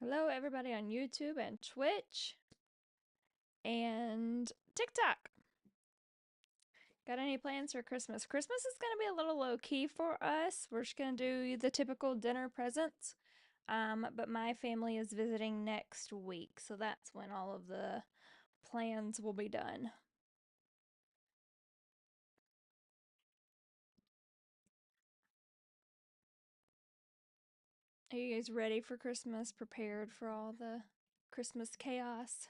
Hello, everybody on YouTube and Twitch and TikTok. Got any plans for Christmas? Christmas is going to be a little low key for us. We're just going to do the typical dinner presents. But my family is visiting next week, so that's when all of the plans will be done. Are you guys ready for Christmas? Prepared for all the Christmas chaos?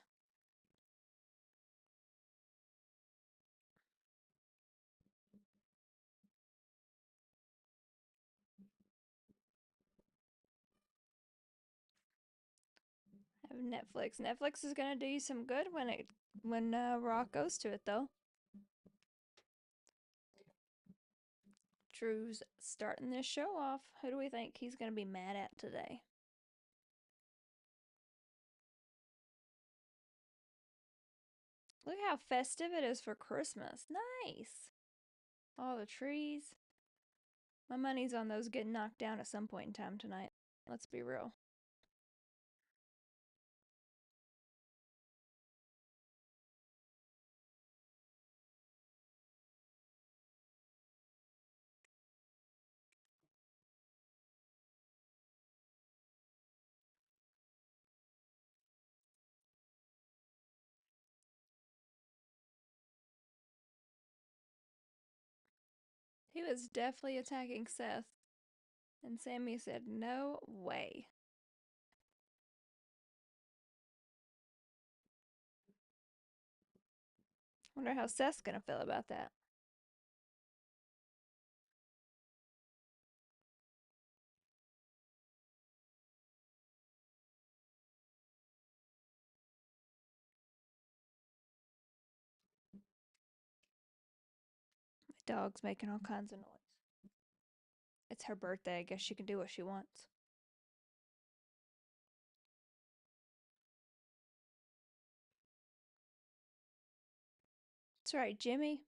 I have Netflix. Netflix is gonna do you some good when Rock goes to it though. Drew's starting this show off. Who do we think he's going to be mad at today? Look how festive it is for Christmas. Nice. All the trees. My money's on those getting knocked down at some point in time tonight. Let's be real. He was definitely attacking Seth, and Sammy said, no way. Wonder how Seth's going to feel about that. My dog's making all kinds of noise. It's her birthday. I guess she can do what she wants. That's right, Jimmy.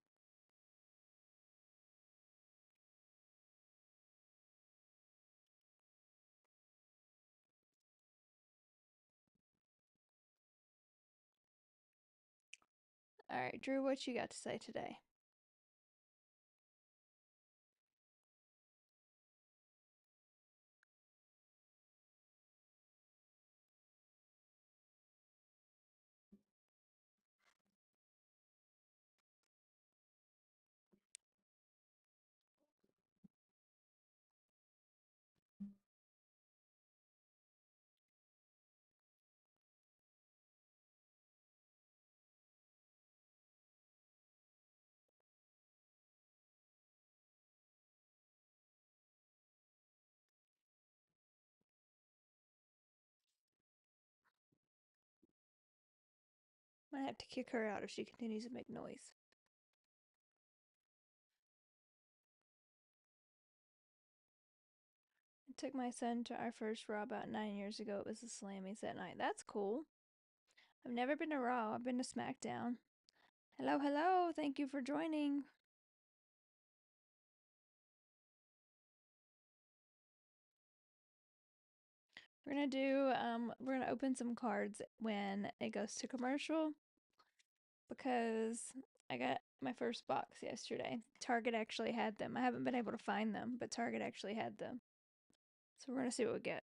All right, Drew, what you got to say today? Might have to kick her out if she continues to make noise. I took my son to our first Raw about 9 years ago. It was the Slammies that night. That's cool. I've never been to Raw. I've been to SmackDown. Hello, hello. Thank you for joining. We're gonna open some cards when it goes to commercial because I got my first box yesterday. Target actually had them. I haven't been able to find them, but Target actually had them. So we're gonna see what we get.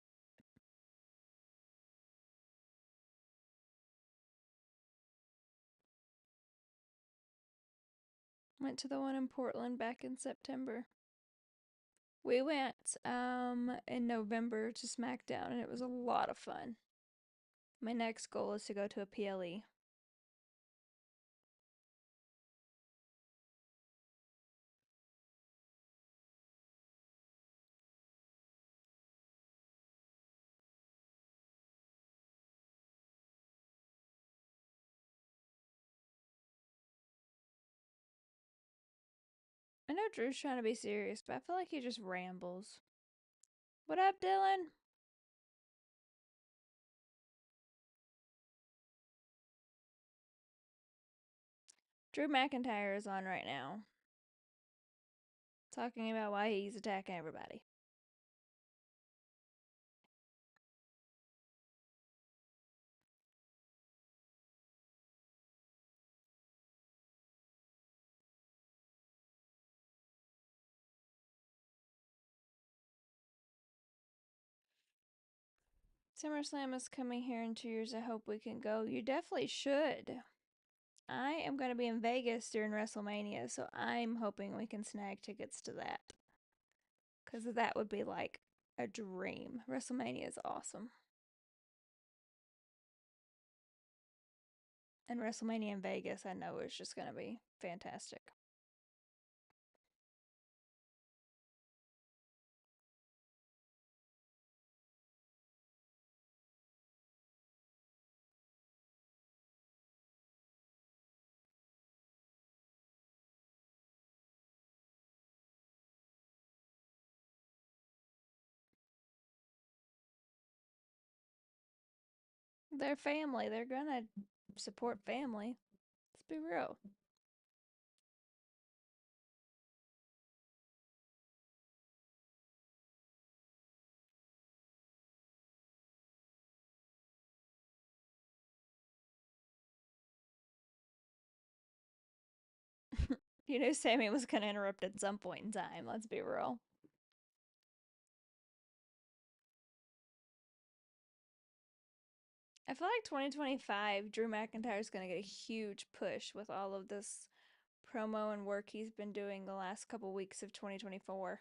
Went to the one in Portland back in September. We went in November to SmackDown and it was a lot of fun. My next goal is to go to a PLE. I know Drew's trying to be serious, but I feel like he just rambles. What up, Dylan? Drew McIntyre is on right now, talking about why he's attacking everybody. SummerSlam is coming here in 2 years. I hope we can go. You definitely should. I am going to be in Vegas during WrestleMania, so I'm hoping we can snag tickets to that. Because that would be like a dream. WrestleMania is awesome. And WrestleMania in Vegas, I know, is just going to be fantastic. They're family. They're going to support family. Let's be real. You knew Sammy was going to interrupt at some point in time. Let's be real. I feel like 2025, Drew McIntyre is going to get a huge push with all of this promo and work he's been doing the last couple weeks of 2024.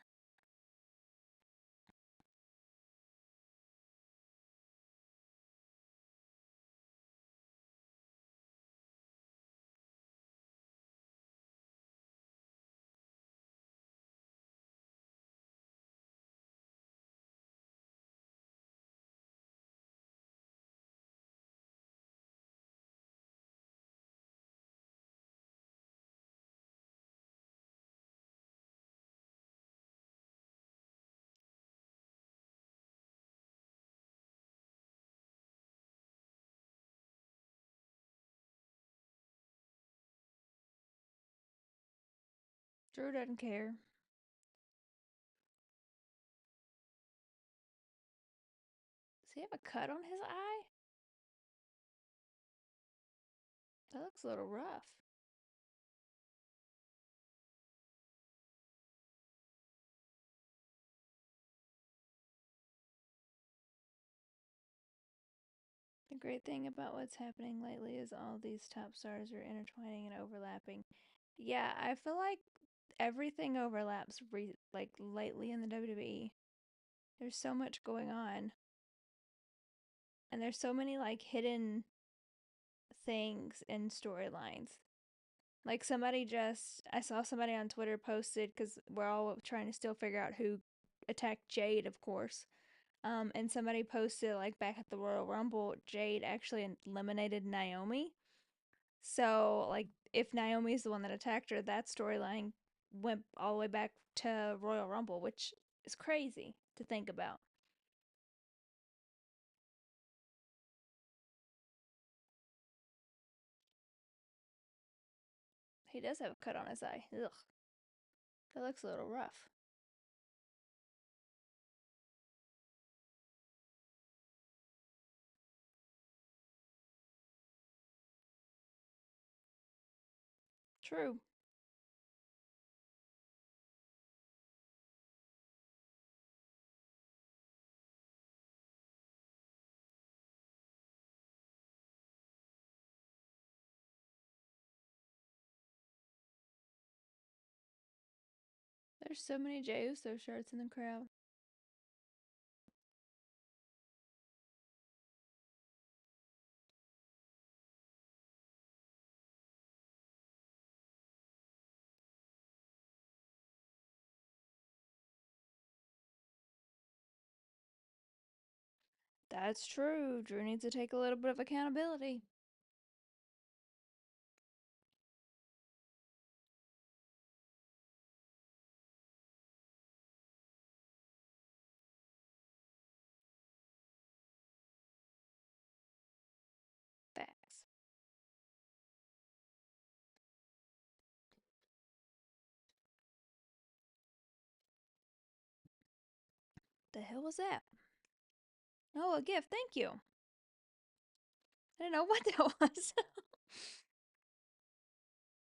Drew doesn't care. Does he have a cut on his eye? That looks a little rough. The great thing about what's happening lately is all these top stars are intertwining and overlapping. Yeah, I feel like everything overlaps like lately in the WWE. There's so much going on, and there's so many like hidden things in storylines. Like somebody just, I saw somebody on Twitter posted because we're all trying to still figure out who attacked Jade, of course. And somebody posted like back at the Royal Rumble, Jade actually eliminated Naomi. So like if Naomi's the one that attacked her, that storyline went all the way back to Royal Rumble, which is crazy to think about. He does have a cut on his eye. Ugh, that looks a little rough. True. There's so many Jey Uso shirts in the crowd. That's true. Drew needs to take a little bit of accountability. Facts. The hell was that? Oh, a gift. Thank you. I didn't know what that was.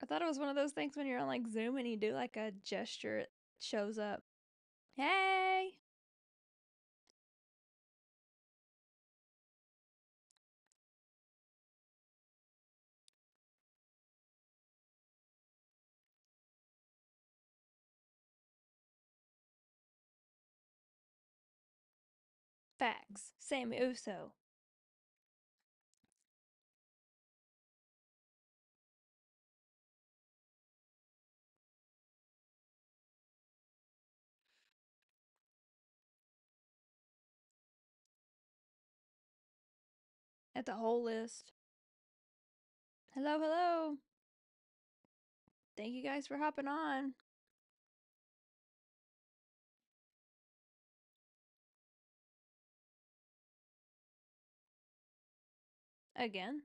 I thought it was one of those things when you're on like Zoom and you do like a gesture, it shows up. Hey! Facts. Sammy Uso. At the whole list. Hello, hello. Thank you guys for hopping on. Again.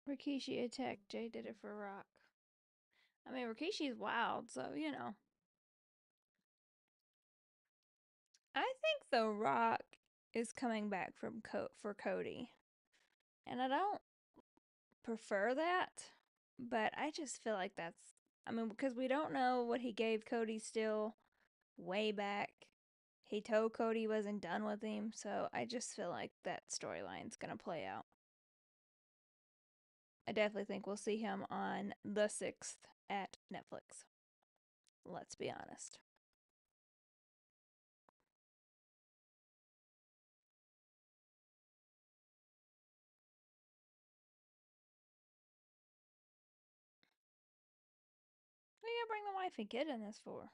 Rikishi attacked. Jay did it for Rock. I mean, Rikishi's wild, so you know. I think The Rock is coming back for Cody, and I don't prefer that, but I just feel like that's. I mean, because we don't know what he gave Cody still way back. He told Cody he wasn't done with him, so I just feel like that storyline's gonna play out. I definitely think we'll see him on the 6th at Netflix. Let's be honest. What are you gonna bring the wife and kid in this for?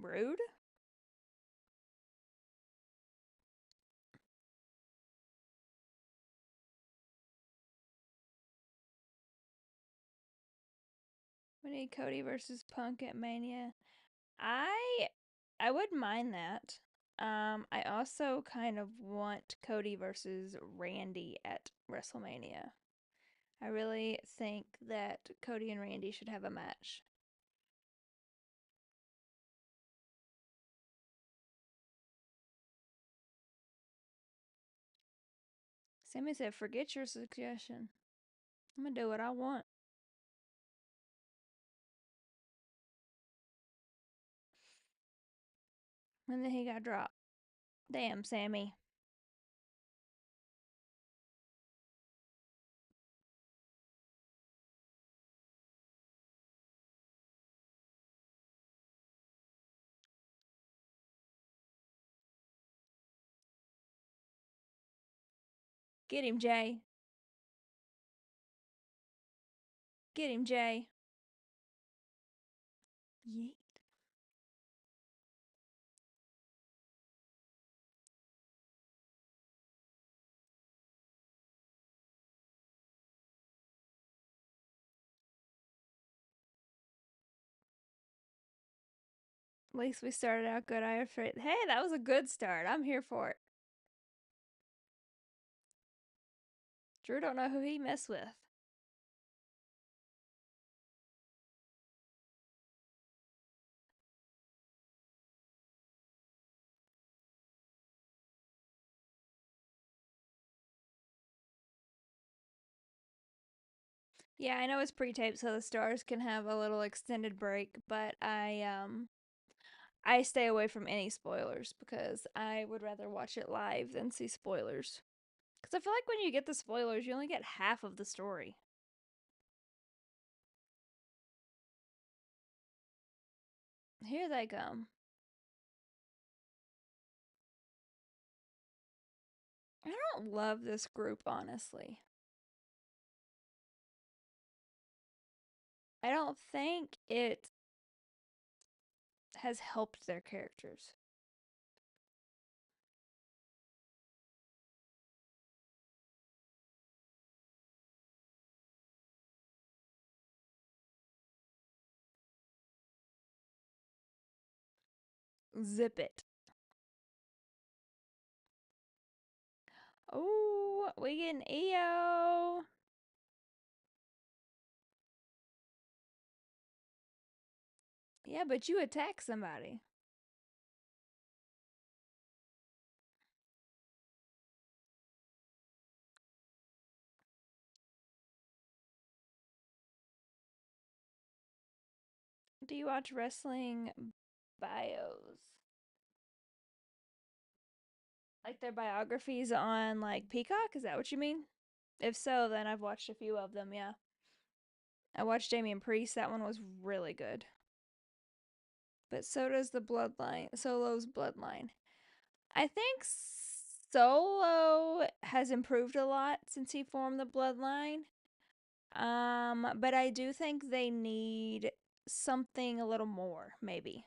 Rude? We need Cody versus Punk at Mania. I I wouldn't mind that. I also kind of want Cody versus Randy at WrestleMania. I really think that Cody and Randy should have a match. Sammy said, "Forget your suggestion. I'm gonna do what I want." And then he got dropped. Damn, Sammy. Get him, Jay. Get him, Jay. Yeet. At least we started out good. I afraid. Hey, that was a good start. I'm here for it. Drew don't know who he messed with. Yeah, I know it's pre-taped so the stars can have a little extended break, but I stay away from any spoilers because I would rather watch it live than see spoilers. Cuz I feel like when you get the spoilers, you only get half of the story. Here they come. I don't love this group honestly. I don't think it has helped their characters. Zip it. Oh, we get an EO. Yeah, but you attack somebody. Do you watch wrestling bios? Like their biographies on like Peacock? Is that what you mean? If so, then I've watched a few of them, yeah. I watched Damian Priest. That one was really good. But so does the Bloodline, Solo's Bloodline. I think Solo has improved a lot since he formed the Bloodline. But I do think they need something a little more, maybe.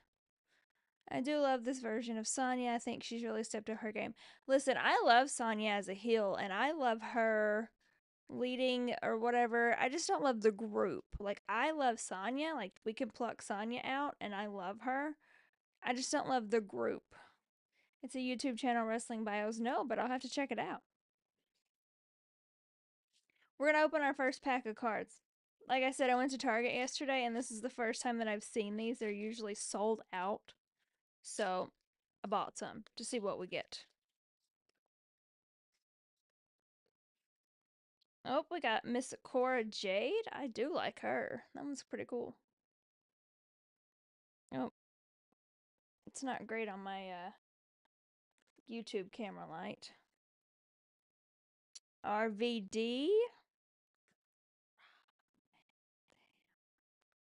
I do love this version of Sonya. I think she's really stepped up her game. Listen, I love Sonya as a heel, and I love her leading or whatever. I just don't love the group. Like, I love Sonya. Like, we can pluck Sonya out, and I love her. I just don't love the group. It's a YouTube channel, Wrestling Bios. No, but I'll have to check it out. We're going to open our first pack of cards. Like I said, I went to Target yesterday, and this is the first time that I've seen these. They're usually sold out. So I bought some to see what we get. Oh, we got Miss Cora Jade. I do like her. That one's pretty cool. Oh, it's not great on my YouTube camera light. RVD.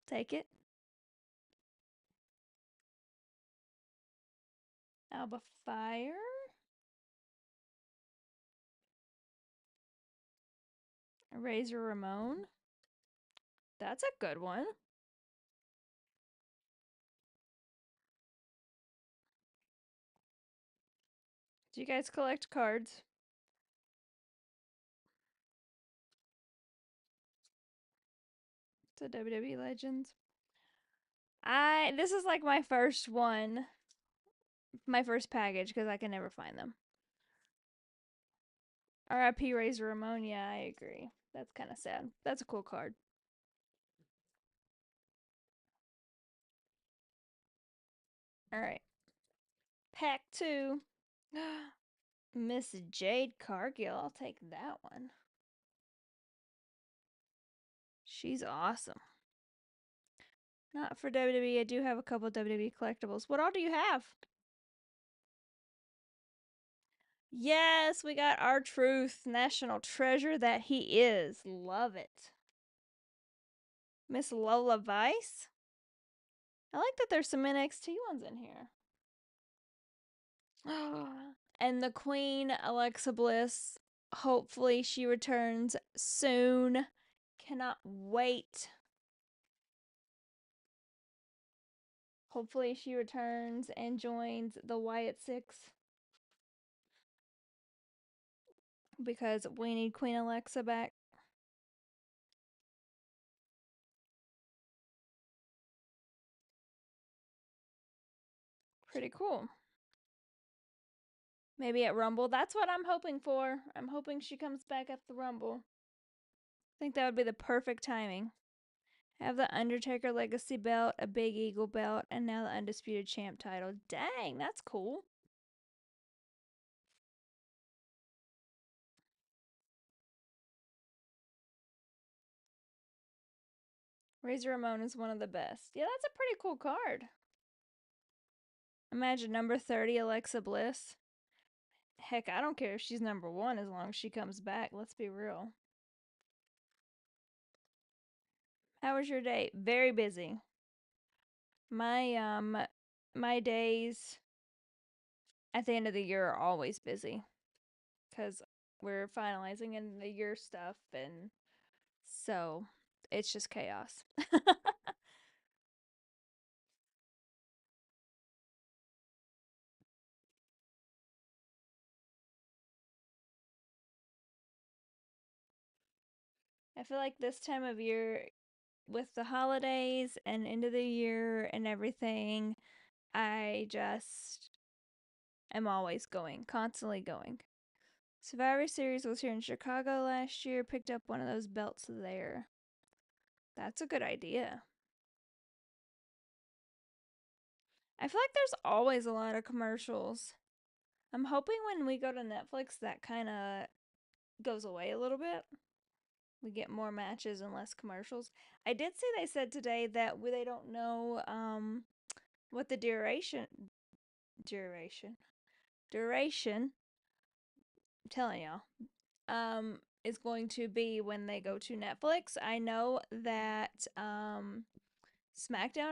Take it. Alba Fire. Razor Ramon. That's a good one. Do you guys collect cards? To WWE Legends. This is like my first one, my first package because I can never find them. RIP Razor Ramon. Yeah, I agree. That's kind of sad. That's a cool card. All right. Pack 2. Miss Jade Cargill. I'll take that one. She's awesome. Not for WWE. I do have a couple WWE collectibles. What all do you have? Yes, we got R-Truth, national treasure that he is. Love it. Miss Lola Vice. I like that there's some NXT ones in here. And the Queen, Alexa Bliss. Hopefully she returns soon. Cannot wait. Hopefully she returns and joins the Wyatt Six. Because we need Queen Alexa back. Pretty cool. Maybe at Rumble. That's what I'm hoping for. I'm hoping she comes back at the Rumble. I think that would be the perfect timing. Have the Undertaker Legacy belt, a Big Eagle belt, and now the Undisputed Champ title. Dang, that's cool. Razor Ramon is one of the best. Yeah, that's a pretty cool card. Imagine number 30, Alexa Bliss. Heck, I don't care if she's number 1 as long as she comes back. Let's be real. How was your day? Very busy. My days at the end of the year are always busy because we're finalizing in the year stuff, and so it's just chaos. I feel like this time of year, with the holidays and end of the year and everything, I just am always going, constantly going. Survivor Series was here in Chicago last year, picked up one of those belts there. That's a good idea. I feel like there's always a lot of commercials. I'm hoping when we go to Netflix that kind of goes away a little bit. We get more matches and less commercials. I did see they said today that they don't know what the duration duration. I'm telling y'all is going to be when they go to Netflix. I know that SmackDown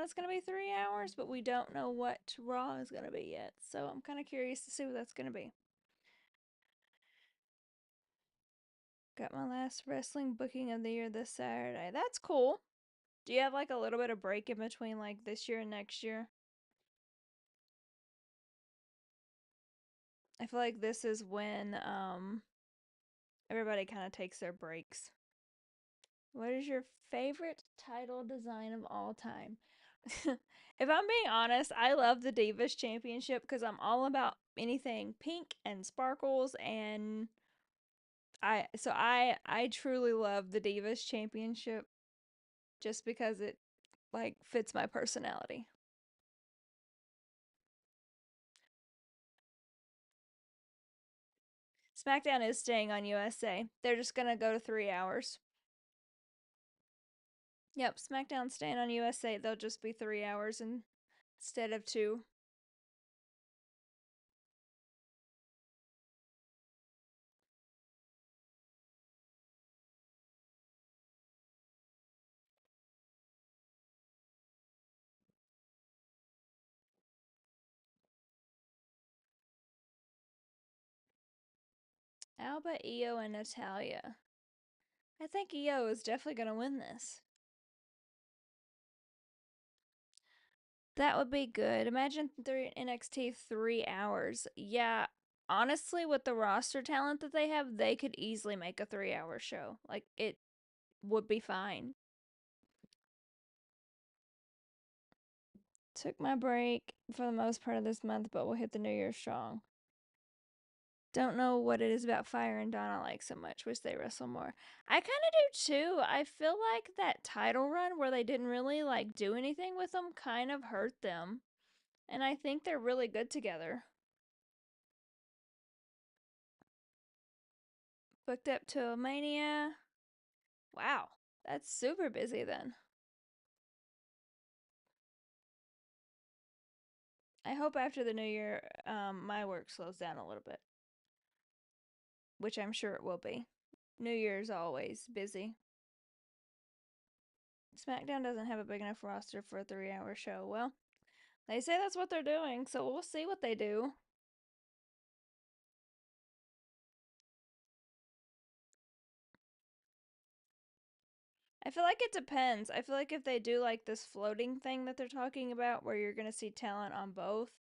is going to be 3 hours, but we don't know what Raw is going to be yet. So I'm kind of curious to see what that's going to be. Got my last wrestling booking of the year this Saturday. That's cool. Do you have like a little bit of break in between like this year and next year? I feel like this is when everybody kind of takes their breaks. What is your favorite title design of all time? If I'm being honest, I love the Divas Championship because I'm all about anything pink and sparkles, and I truly love the Divas Championship just because it like fits my personality. SmackDown is staying on USA. They're just gonna go to 3 hours. Yep, SmackDown's staying on USA. They'll just be 3 hours instead of two. Alba, Io, and Natalia. I think Io is definitely gonna win this. That would be good. Imagine NXT 3 hours. Yeah, honestly, with the roster talent that they have, they could easily make a 3 hour show. Like, it would be fine. Took my break for the most part of this month, but we'll hit the new year strong. Don't know what it is about Fire and Dawn I like so much. Wish they wrestle more. I kind of do too. I feel like that title run where they didn't really like do anything with them kind of hurt them. And I think they're really good together. Booked up to Mania. Wow, that's super busy then. I hope after the new year, my work slows down a little bit, which I'm sure it will be. New Year's always busy. SmackDown doesn't have a big enough roster for a 3 hour show. Well, they say that's what they're doing, so we'll see what they do. I feel like it depends. I feel like if they do like this floating thing that they're talking about where you're going to see talent on both,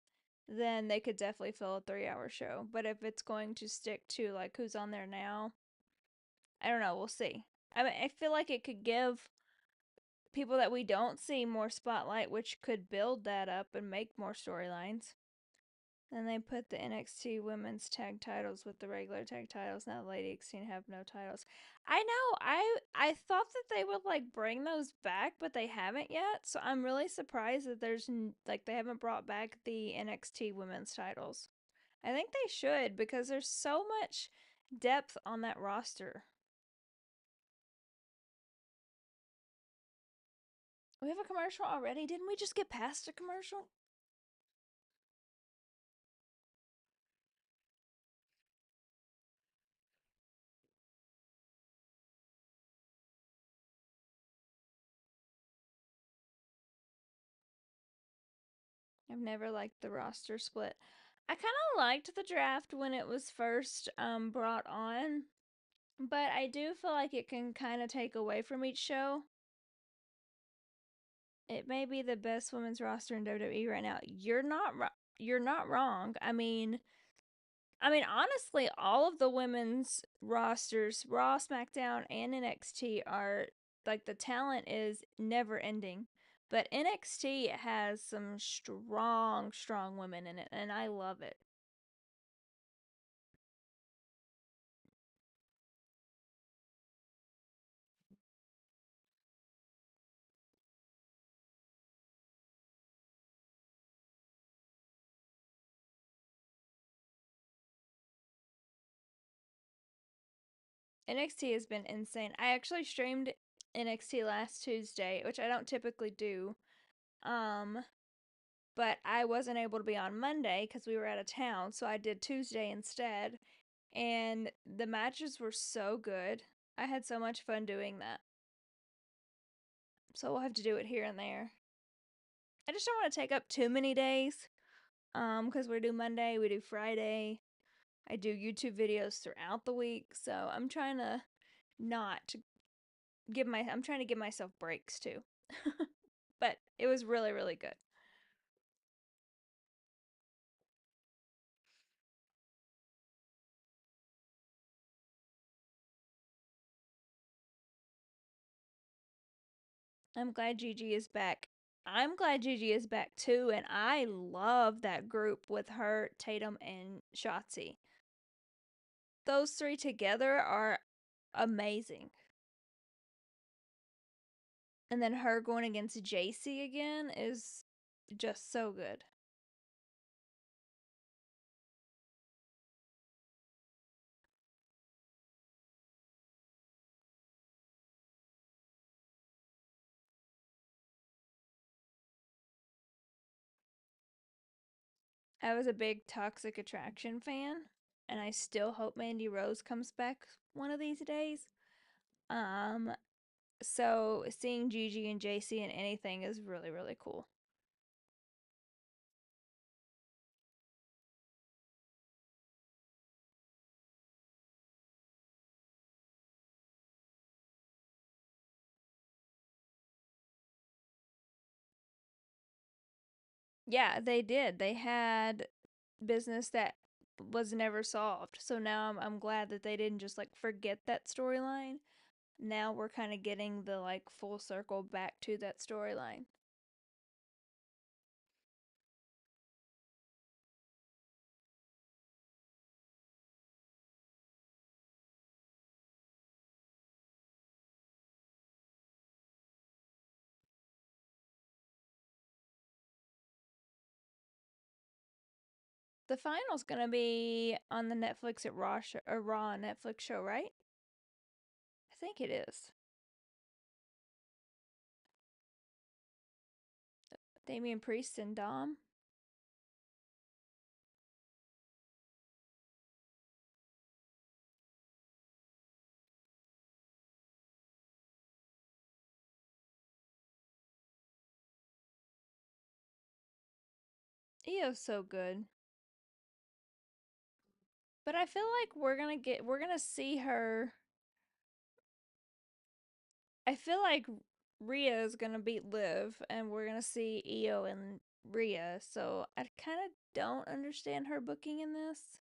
then they could definitely fill a 3 hour show. But if it's going to stick to like who's on there now, I don't know. We'll see. I mean, I feel like it could give people that we don't see more spotlight, which could build that up and make more storylines. Then they put the NXT women's tag titles with the regular tag titles. Now the Lady X have no titles. I know. I thought that they would like bring those back, but they haven't yet. So I'm really surprised that like they haven't brought back the NXT women's titles. I think they should because there's so much depth on that roster. We have a commercial already. Didn't we just get past a commercial? I've never liked the roster split. I kind of liked the draft when it was first brought on, but I do feel like it can kind of take away from each show. It may be the best women's roster in WWE right now. You're not wrong. I mean, honestly, all of the women's rosters, Raw, SmackDown, and NXT are like the talent is never ending. But NXT has some strong, strong women in it, and I love it. NXT has been insane. I actually streamed NXT last Tuesday, which I don't typically do. Um, but I wasn't able to be on Monday because we were out of town, so I did Tuesday instead. And the matches were so good. I had so much fun doing that. So we'll have to do it here and there. I just don't want to take up too many days. Because we do Monday, we do Friday. I do YouTube videos throughout the week, so I'm trying to not I'm trying to give myself breaks too. But it was really, really good. I'm glad Gigi is back. I'm glad Gigi is back too, and I love that group with her, Tatum, and Shotzi. Those three together are amazing. And then her going against JC again is just so good. I was a big Toxic Attraction fan, and I still hope Mandy Rose comes back one of these days. Um, so seeing Gigi and JC in anything is really, really cool. Yeah, they did. They had business that was never solved. So now I'm glad that they didn't just like forget that storyline. Now we're kind of getting the like full circle back to that storyline. The final's gonna be on the Netflix at Raw Netflix show, right? I think it is. Damian Priest and Dom. Io's so good. But I feel like we're gonna see her. I feel like Rhea is gonna beat Liv, and we're gonna see Io and Rhea. So I kind of don't understand her booking in this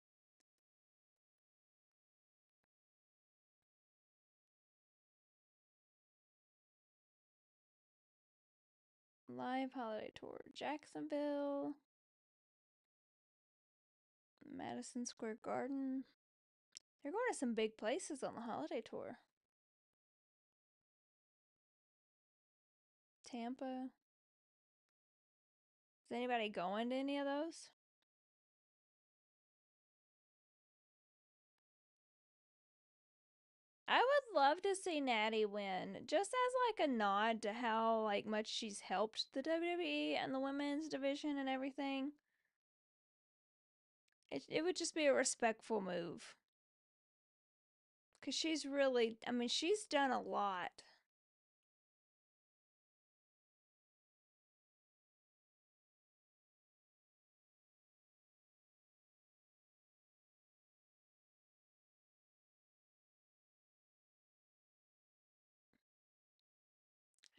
live holiday tour. Jacksonville, Madison Square Garden. They're going to some big places on the holiday tour. Tampa. Is anybody going to any of those? I would love to see Natty win, just as like a nod to how like much she's helped the WWE and the women's division and everything. It would just be a respectful move because she's really, I mean, she's done a lot.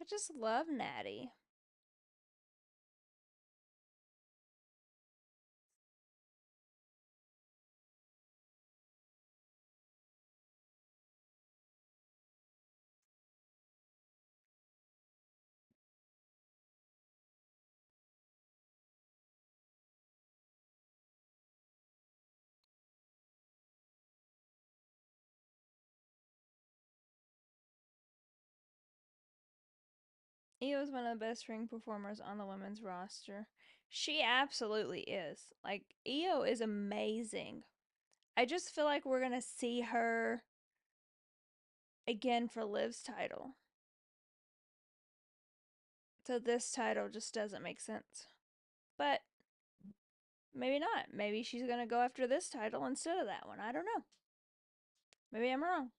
I just love Natty. Io is one of the best ring performers on the women's roster. She absolutely is. Like, Io is amazing. I just feel like we're going to see her again for Liv's title. So this title just doesn't make sense. But maybe not. Maybe she's going to go after this title instead of that one. I don't know. Maybe I'm wrong.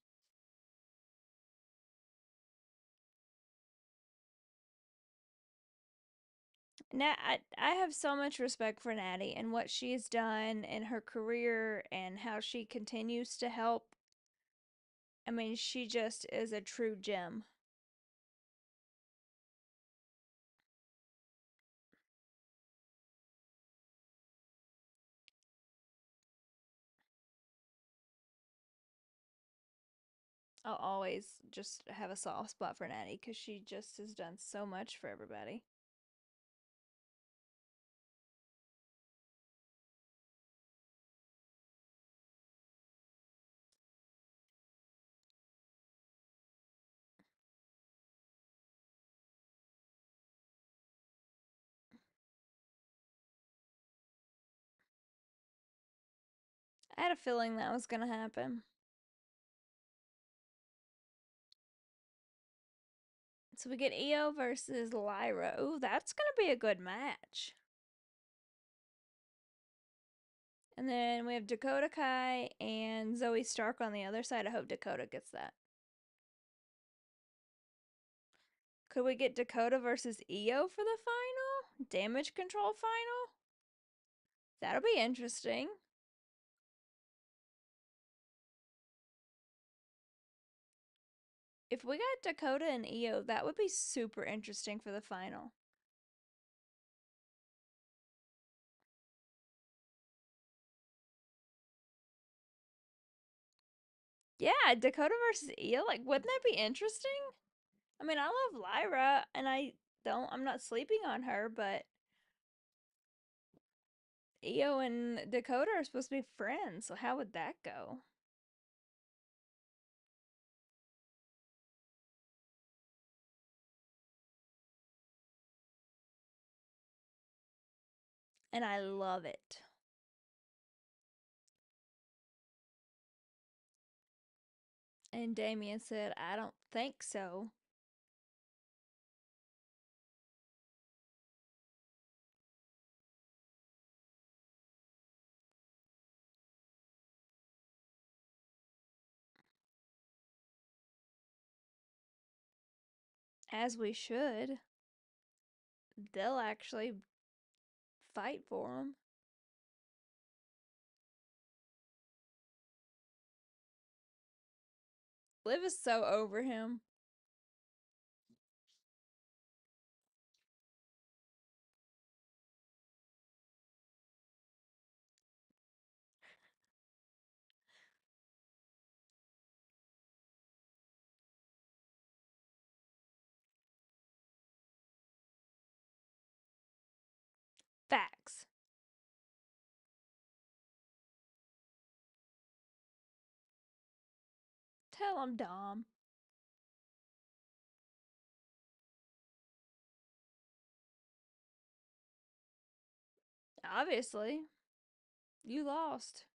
I have so much respect for Natty and what she's done in her career and how she continues to help. I mean, she just is a true gem. I'll always just have a soft spot for Natty because she just has done so much for everybody. I had a feeling that was going to happen. So we get Io versus Lyra. Ooh, that's going to be a good match. And then we have Dakota Kai and Zoe Stark on the other side. I hope Dakota gets that. Could we get Dakota versus Io for the final? Damage control final? That'll be interesting. If we got Dakota and Io, that would be super interesting for the final. Yeah, Dakota versus Io, like, wouldn't that be interesting? I mean, I love Lyra, and I'm not sleeping on her, but Io and Dakota are supposed to be friends, so how would that go? And I love it. And Damien said, I don't think so. As we should. They'll actually fight for him. Liv is so over him. Facts. Tell him, Dom. Obviously, you lost.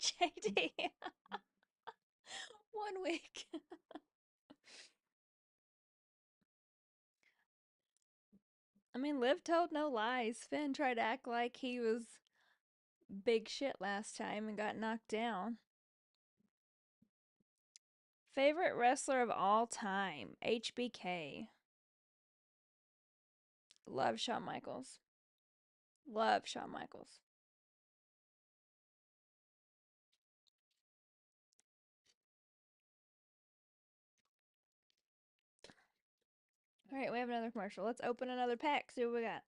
JD. 1 week. I mean, Liv told no lies. Finn tried to act like he was big shit last time and got knocked down. Favorite wrestler of all time? HBK. Love Shawn Michaels. Love Shawn Michaels. All right, we have another commercial. Let's open another pack. See what we got.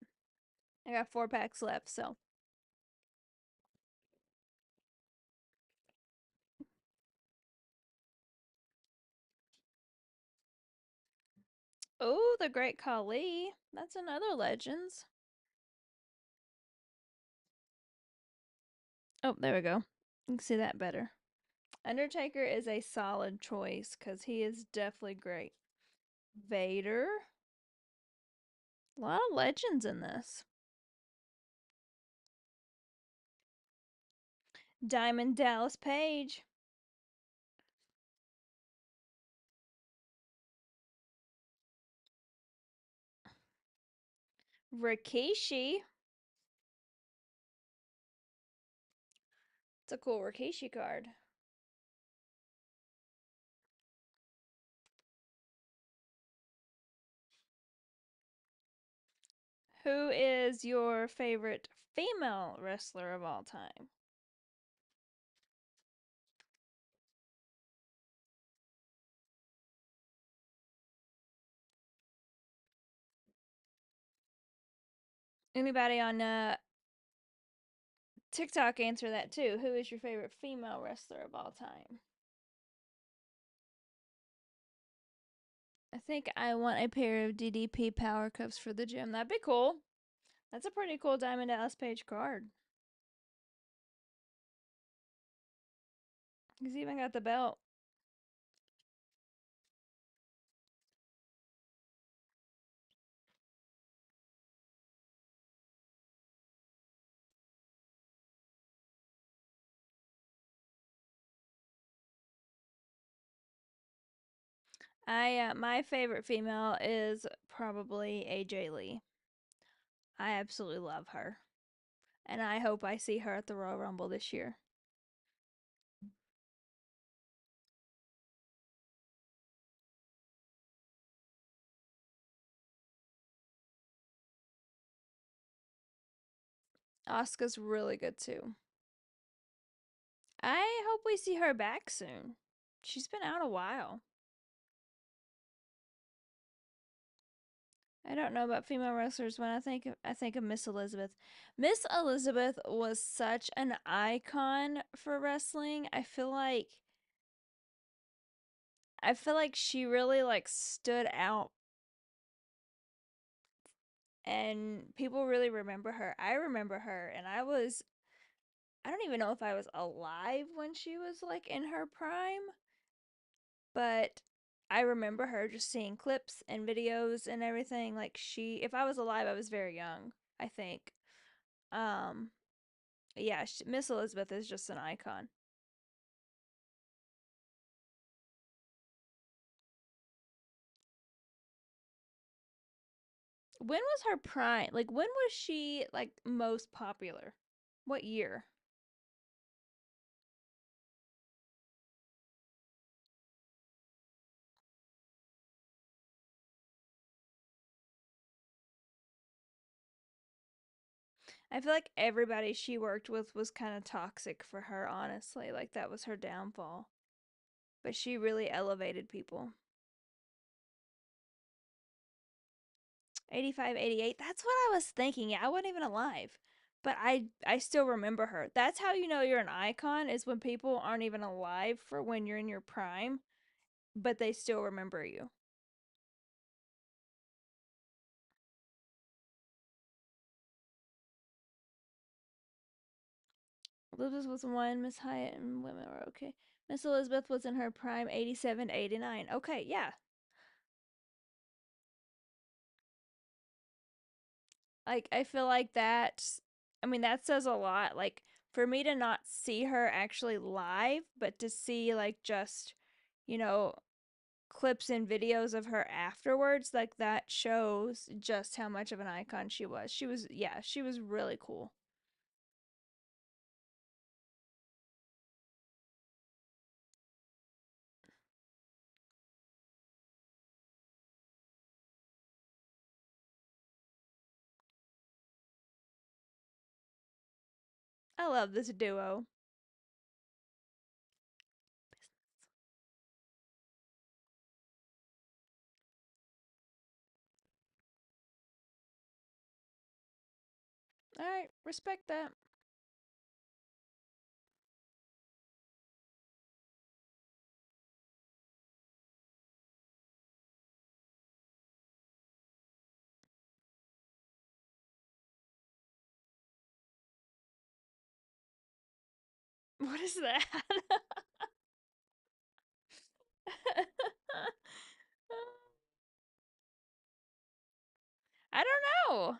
I got 4 packs left, so. Oh, the Great Khali. That's another Legends. Oh, there we go. You can see that better. Undertaker is a solid choice because he is definitely great. Vader. A lot of legends in this. Diamond Dallas Page. Rikishi. It's a cool Rikishi card. Who is your favorite female wrestler of all time? Anybody on TikTok answer that too. Who is your favorite female wrestler of all time? I think I want a pair of DDP Power Cups for the gym. That'd be cool. That's a pretty cool Diamond Dallas Page card. He's even got the belt. My favorite female is probably AJ Lee. I absolutely love her, and I hope I see her at the Royal Rumble this year. Asuka's really good too. I hope we see her back soon. She's been out a while. I don't know about female wrestlers when I think of Miss Elizabeth. Miss Elizabeth was such an icon for wrestling. I feel like she really like stood out and people really remember her. I remember her and I don't even know if I was alive when she was like in her prime, but I remember her just seeing clips and videos and everything. Like if I was alive, I was very young, I think. Um, yeah, Miss Elizabeth is just an icon. When was her prime? Like, when was she like most popular? What year? I feel like everybody she worked with was kind of toxic for her, honestly. Like, that was her downfall. But she really elevated people. 85, 88. That's what I was thinking. Yeah, I wasn't even alive. But I still remember her. That's how you know you're an icon is when people aren't even alive for when you're in your prime, but they still remember you. Elizabeth was one, Miss Hyatt and women were okay. Miss Elizabeth was in her prime 87 to 89. Okay, yeah. Like I feel like I mean that says a lot. Like for me to not see her actually live, but to see like just, you know, clips and videos of her afterwards, like that shows just how much of an icon she was. Yeah, she was really cool. I love this duo. All right, respect that. What is that? I don't know.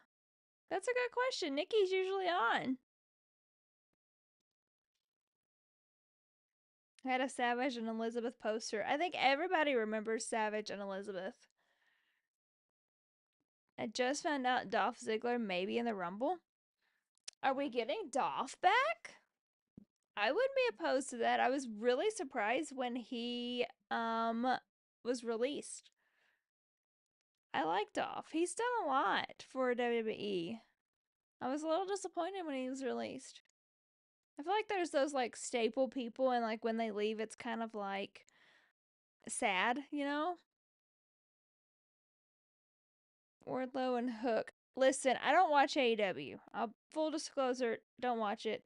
That's a good question. Nikki's usually on. I had a Savage and Elizabeth poster. I think everybody remembers Savage and Elizabeth. I just found out Dolph Ziggler may be in the Rumble. Are we getting Dolph back? I wouldn't be opposed to that. I was really surprised when he was released. I like Dolph. He's done a lot for WWE. I was a little disappointed when he was released. I feel like there's those like staple people, and like when they leave, it's kind of like sad, you know? Wardlow and Hook. Listen, I don't watch AEW. I'll full disclosure, don't watch it.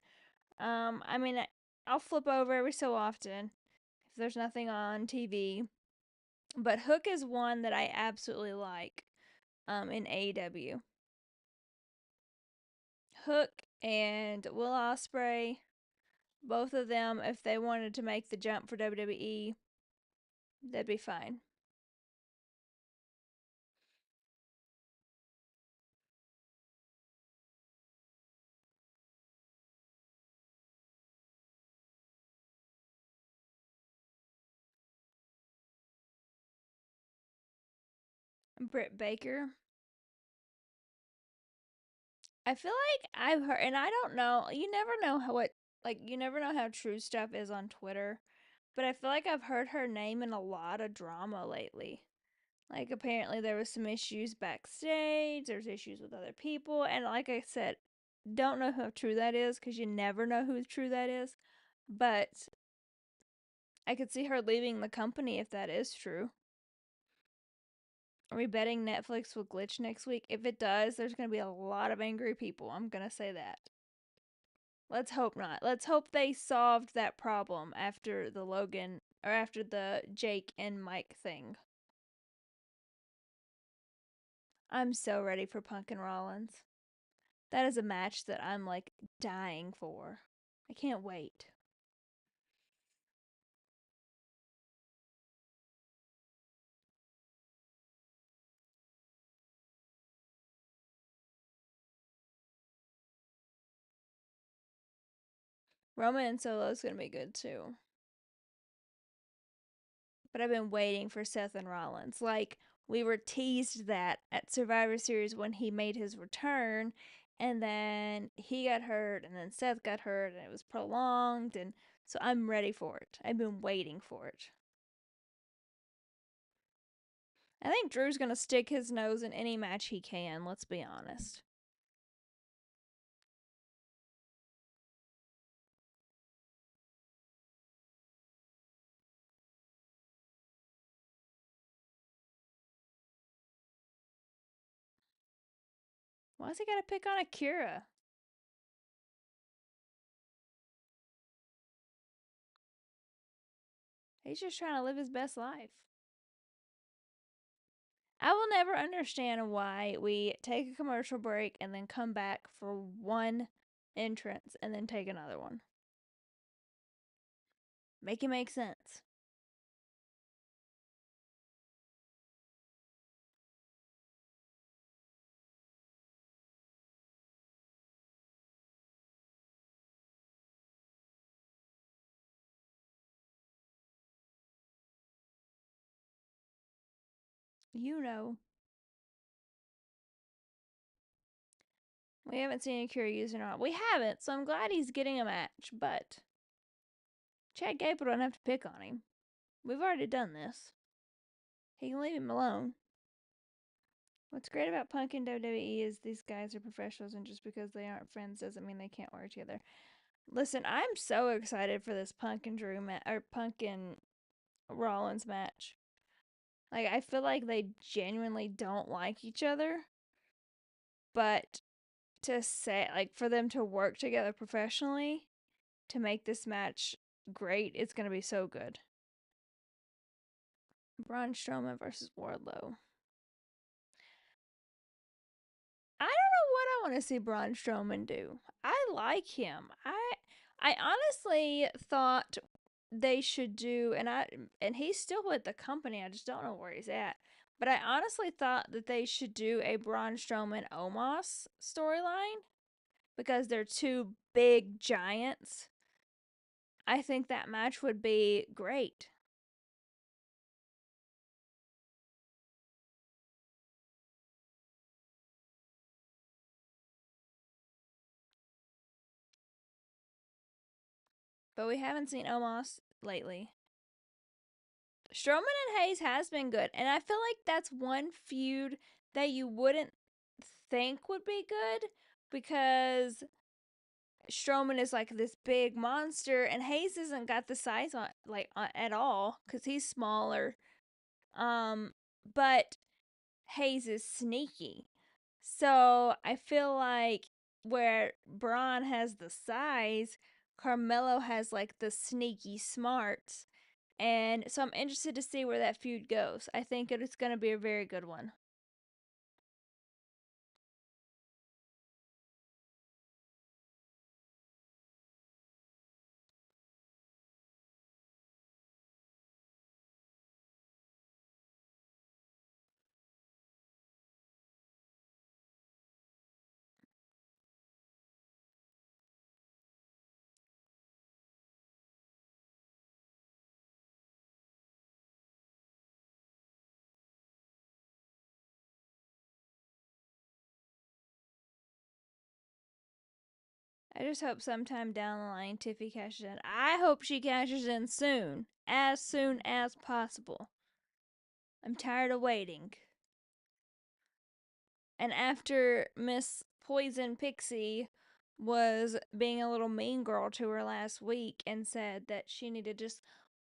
I mean, I'll flip over every so often if there's nothing on TV. But Hook is one that I absolutely like. In AEW. Hook and Will Ospreay, both of them, if they wanted to make the jump for WWE, that'd be fine. Britt Baker. I feel like I've heard, and I don't know. You never know how what like you never know how true stuff is on Twitter, but I feel like I've heard her name in a lot of drama lately. Like apparently there was some issues backstage. There's issues with other people, and like I said, don't know how true that is because you never know who true that is. But I could see her leaving the company if that is true. Are we betting Netflix will glitch next week? If it does, there's going to be a lot of angry people. I'm going to say that. Let's hope not. Let's hope they solved that problem after the Logan or after the Jake and Mike thing. I'm so ready for Punk and Rollins. That is a match that I'm like dying for. I can't wait. Roman and Solo is going to be good too. But I've been waiting for Seth and Rollins. Like, we were teased that at Survivor Series when he made his return, and then he got hurt, and then Seth got hurt, and it was prolonged, and so I'm ready for it. I've been waiting for it. I think Drew's gonna stick his nose in any match he can, let's be honest. Why's he gotta pick on Akira? He's just trying to live his best life. I will never understand why we take a commercial break and then come back for one entrance and then take another one. Make it make sense. You know. We haven't seen Akira using it. We haven't, so I'm glad he's getting a match, but Chad Gable don't have to pick on him. We've already done this. He can leave him alone. What's great about Punk and WWE is these guys are professionals, and just because they aren't friends doesn't mean they can't work together. Listen, I'm so excited for this Punk and Punk and Rollins match. Like, I feel like they genuinely don't like each other, but to say, like, for them to work together professionally to make this match great, it's going to be so good. Braun Strowman versus Wardlow. I don't know what I want to see Braun Strowman do. I like him. I honestly thought they should do, and he's still with the company. I just don't know where he's at. But I honestly thought that they should do a Braun Strowman Omos storyline because they're two big giants. I think that match would be great. But we haven't seen Omos lately. Strowman and Hayes has been good, and I feel like that's one feud that you wouldn't think would be good because Strowman is like this big monster, and Hayes hasn't got the size on at all because he's smaller. Um, but Hayes is sneaky, so I feel like where Braun has the size, Carmelo has like the sneaky smarts. And so I'm interested to see where that feud goes. I think it's going to be a very good one. I just hope sometime down the line Tiffy cashes in. I hope she cashes in soon as possible. I'm tired of waiting. And after Miss Poison Pixie was being a little mean girl to her last week and said that she needed to just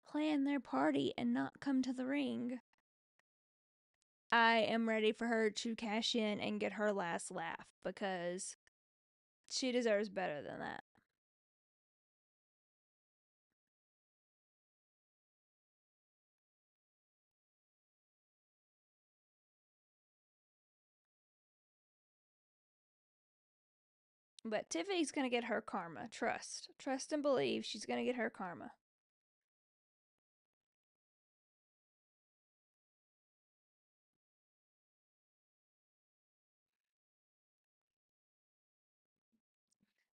plan their party and not come to the ring, I am ready for her to cash in and get her last laugh because she deserves better than that. But Tiffany's gonna get her karma. Trust and believe she's gonna get her karma.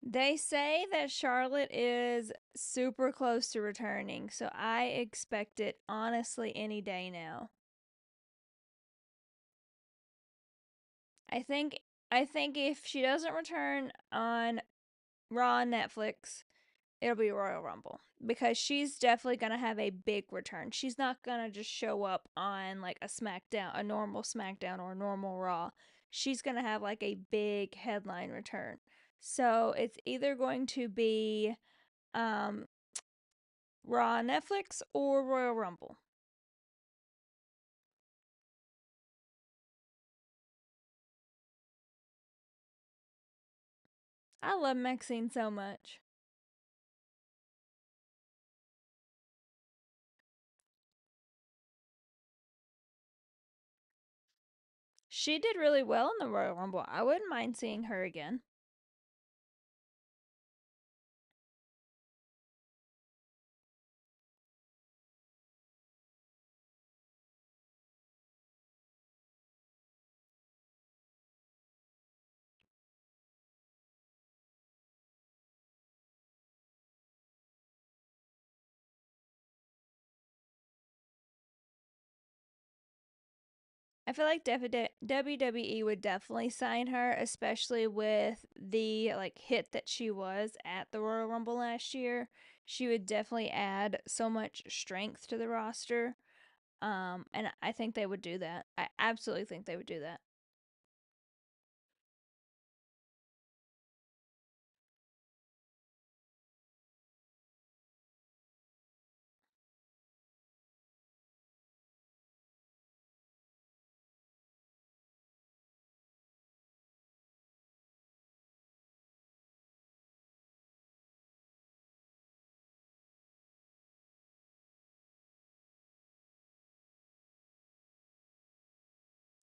They say that Charlotte is super close to returning, so I expect it honestly any day now. I think I think if she doesn't return on Raw and Netflix, it'll be Royal Rumble because she's definitely going to have a big return. She's not going to just show up on like a SmackDown, a normal SmackDown or a normal Raw. She's going to have like a big headline return. So it's either going to be um, Raw on Netflix or Royal Rumble. I love Maxine so much. She did really well in the Royal Rumble. I wouldn't mind seeing her again. I feel like WWE would definitely sign her, especially with the like hit that she was at the Royal Rumble last year. She would definitely add so much strength to the roster. And I think they would do that. I absolutely think they would do that.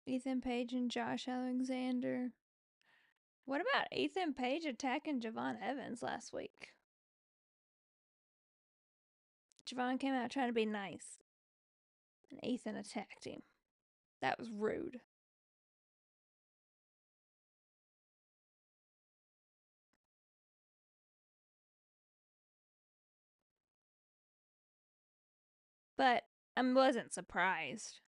Ethan Page and Josh Alexander. What about Ethan Page attacking Javon Evans last week? Javon came out trying to be nice, and Ethan attacked him. That was rude. But I wasn't surprised.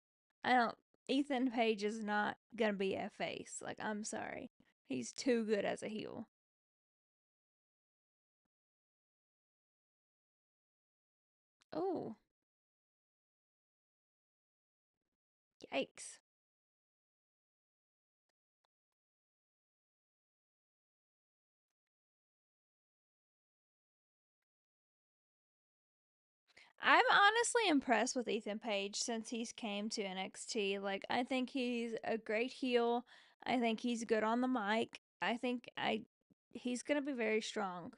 I don't. Ethan Page is not gonna be a face. Like, I'm sorry, he's too good as a heel. Oh, yikes! I'm honestly impressed with Ethan Page since he's came to NXT. Like, I think he's a great heel. I think he's good on the mic. I think I he's gonna be very strong.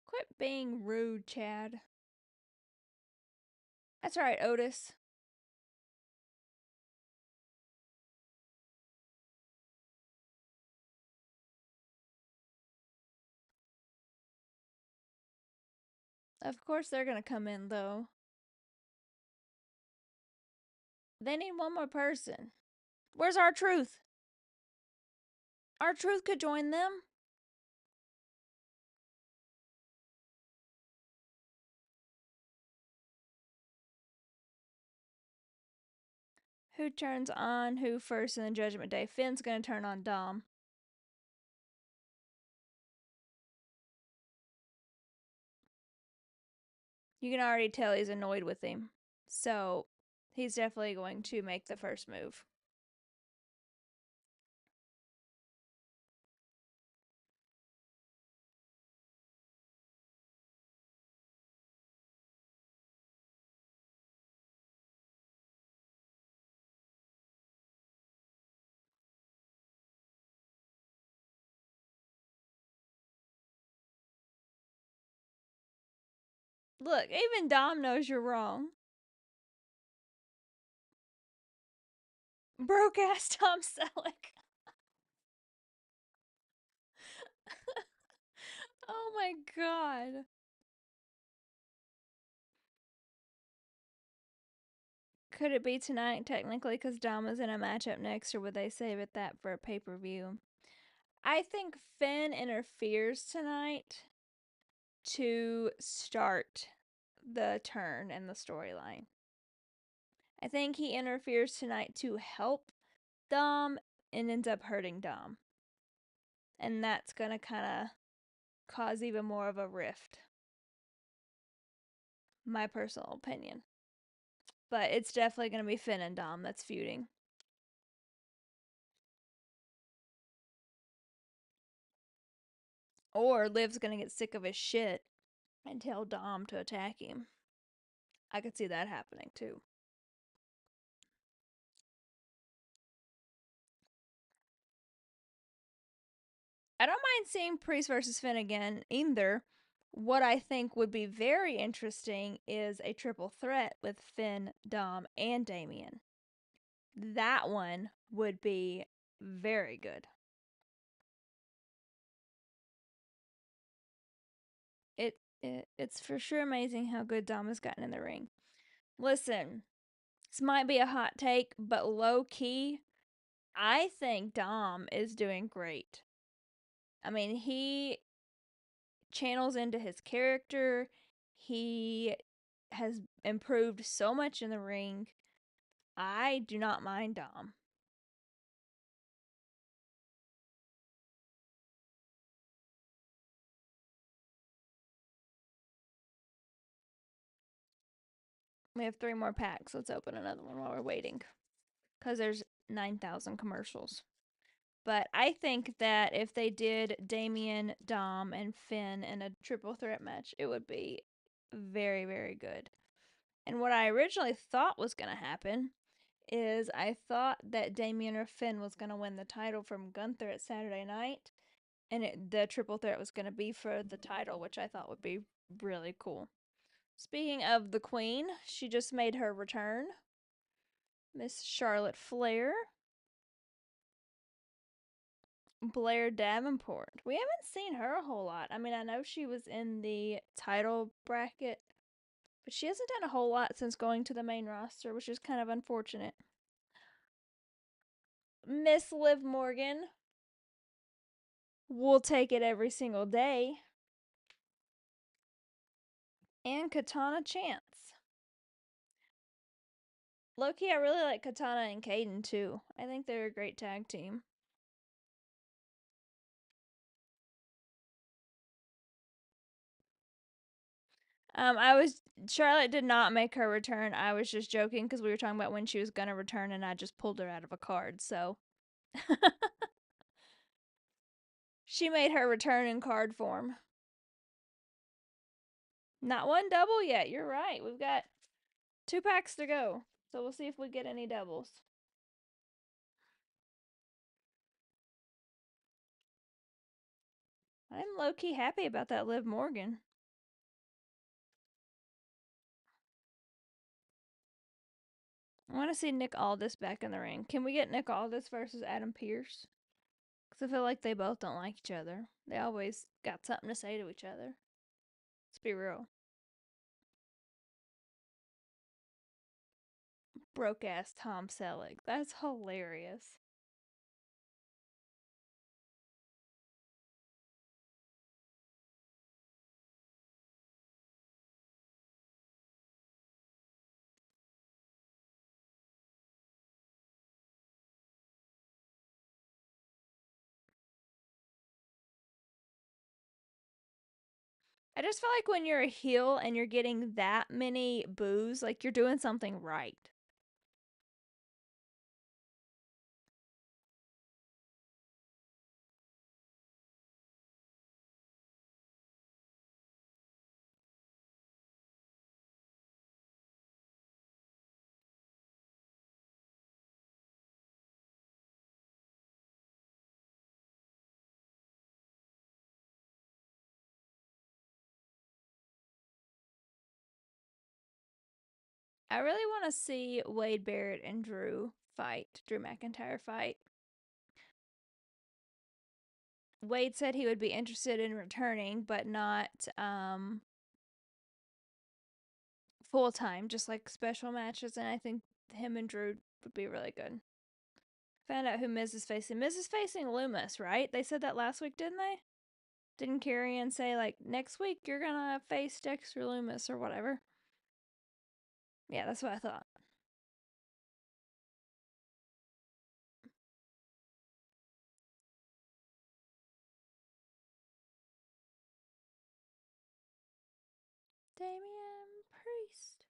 Quit being rude, Chad. That's right, Otis. Of course they're gonna come in though. They need one more person. Where's R-Truth? R-Truth could join them. Who turns on who first in the Judgment Day? Finn's gonna turn on Dom. You can already tell he's annoyed with him. So he's definitely going to make the first move. Look, even Dom knows you're wrong. Broke ass Tom Selleck. Oh my god. Could it be tonight, technically, because Dom is in a matchup next, or would they save it that for a pay per view? I think Finn interferes tonight to start the turn and the storyline. I think he interferes tonight to help Dom and ends up hurting Dom. And that's going to kind of cause even more of a rift. My personal opinion. But it's definitely going to be Finn and Dom that's feuding. Or Liv's going to get sick of his shit and tell Dom to attack him. I could see that happening too. I don't mind seeing Priest versus Finn again either. What I think would be very interesting is a triple threat with Finn, Dom, and Damien. That one would be very good. It's for sure amazing how good Dom has gotten in the ring. Listen, this might be a hot take, but low key, I think Dom is doing great. I mean, he channels into his character. He has improved so much in the ring. I do not mind Dom. We have 3 more packs. Let's open another one while we're waiting. Because there's 9,000 commercials. But I think that if they did Damien, Dom, and Finn in a triple threat match, it would be very, very good. And what I originally thought was going to happen is I thought that Damien or Finn was going to win the title from Gunther at Saturday night. And the triple threat was going to be for the title, which I thought would be Really cool. Speaking of the Queen, she just made her return. Miss Charlotte Flair, Blair Davenport. We haven't seen her a whole lot. I mean, I know she was in the title bracket, but she hasn't done a whole lot since going to the main roster, which is kind of unfortunate. Miss Liv Morgan will take it every single day. And Katana Chance. Loki, I really like Katana and Caden too. I think they're a great tag team. I was Charlotte did not make her return. I was just joking because we were talking about when she was gonna return, and I just pulled her out of a card. So she made her return in card form. Not one double yet. You're right. We've got 2 packs to go, so we'll see if we get any doubles. I'm low key happy about that Liv Morgan. I want to see Nick Aldis back in the ring. Can we get Nick Aldis versus Adam Pearce? Because I feel like they both don't like each other. They always got something to say to each other. Let's be real. Broke ass Tom Selleck. That's hilarious. I just feel like when you're a heel and you're getting that many boos, like you're doing something right. I really want to see Wade Barrett and Drew McIntyre fight. Wade said he would be interested in returning, but not full time, just like special matches. And I think him and Drew would be really good. Found out who Miz is facing. Miz is facing Loomis, right? They said that last week, didn't they? Didn't Carrion say, like, next week you're gonna face Dexter Loomis or whatever? Yeah, that's what I thought. Damian Priest.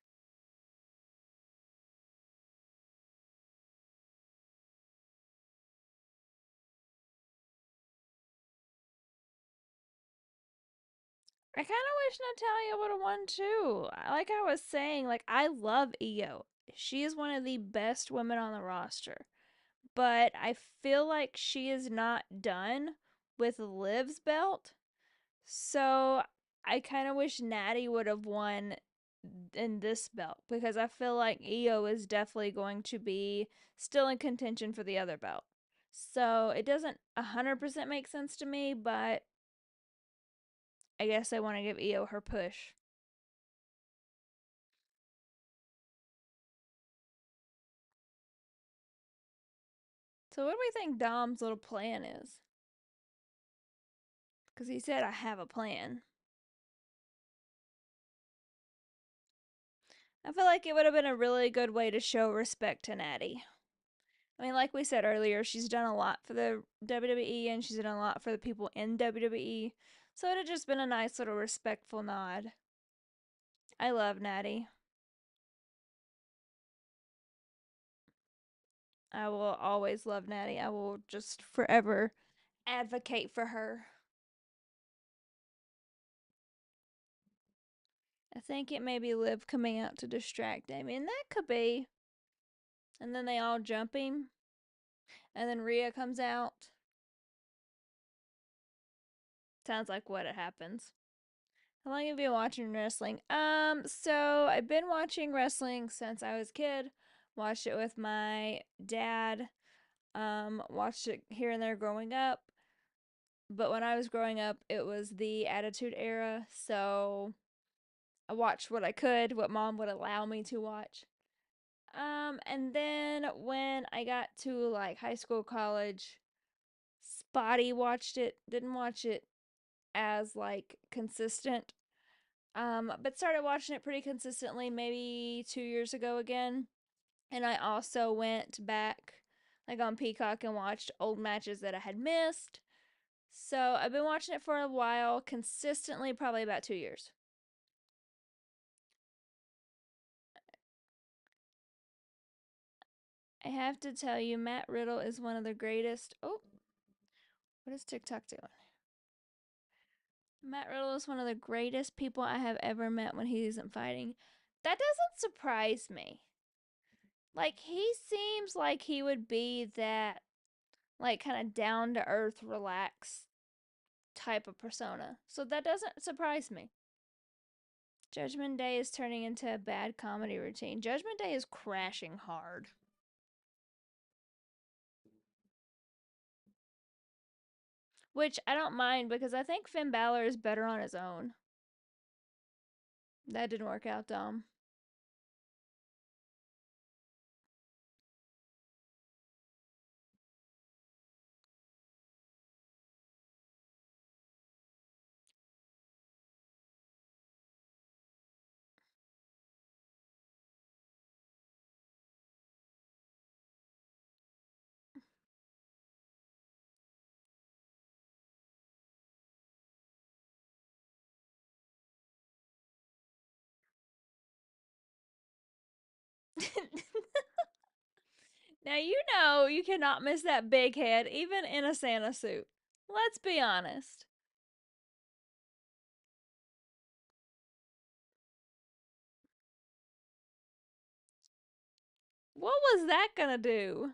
I kind of wish Natalia would have won too. Like I was saying, like I love Io. She is one of the best women on the roster. But I feel like she is not done with Liv's belt. So I kind of wish Natty would have won in this belt because I feel like Io is definitely going to be still in contention for the other belt. So it doesn't 100% make sense to me, but I guess I want to give Io her push. So what do we think Dom's little plan is? Because he said, I have a plan. I feel like it would have been a really good way to show respect to Natty. I mean, like we said earlier, she's done a lot for the WWE and she's done a lot for the people in WWE. So it had just been a nice little respectful nod. I love Natty. I will always love Natty. I will just forever advocate for her. I think it may be Liv coming out to distract Damien. That could be. And then they all jump him. And then Rhea comes out. Sounds like what it happens. How long have you been watching wrestling? So I've been watching wrestling since I was a kid. Watched it with my dad. Watched it here and there growing up. But when I was growing up, it was the Attitude Era, so I watched what I could, what mom would allow me to watch. And then when I got to like high school, college, spotty watched it. Didn't watch it as like consistent. But started watching it pretty consistently maybe 2 years ago again. And I also went back like on Peacock and watched old matches that I had missed. So I've been watching it for a while, consistently, probably about 2 years. I have to tell you, Matt Riddle is one of the greatest. Oh, what is TikTok doing? Matt Riddle is one of the greatest people I have ever met when he isn't fighting. That doesn't surprise me. Like, he seems like he would be that, like, kind of down to earth, relaxed type of persona. So that doesn't surprise me. Judgment Day is turning into a bad comedy routine. Judgment Day is crashing hard. Which I don't mind because I think Finn Balor is better on his own. That didn't work out, Dom. Now you know you cannot miss that big head, even in a Santa suit. Let's be honest. What was that gonna do?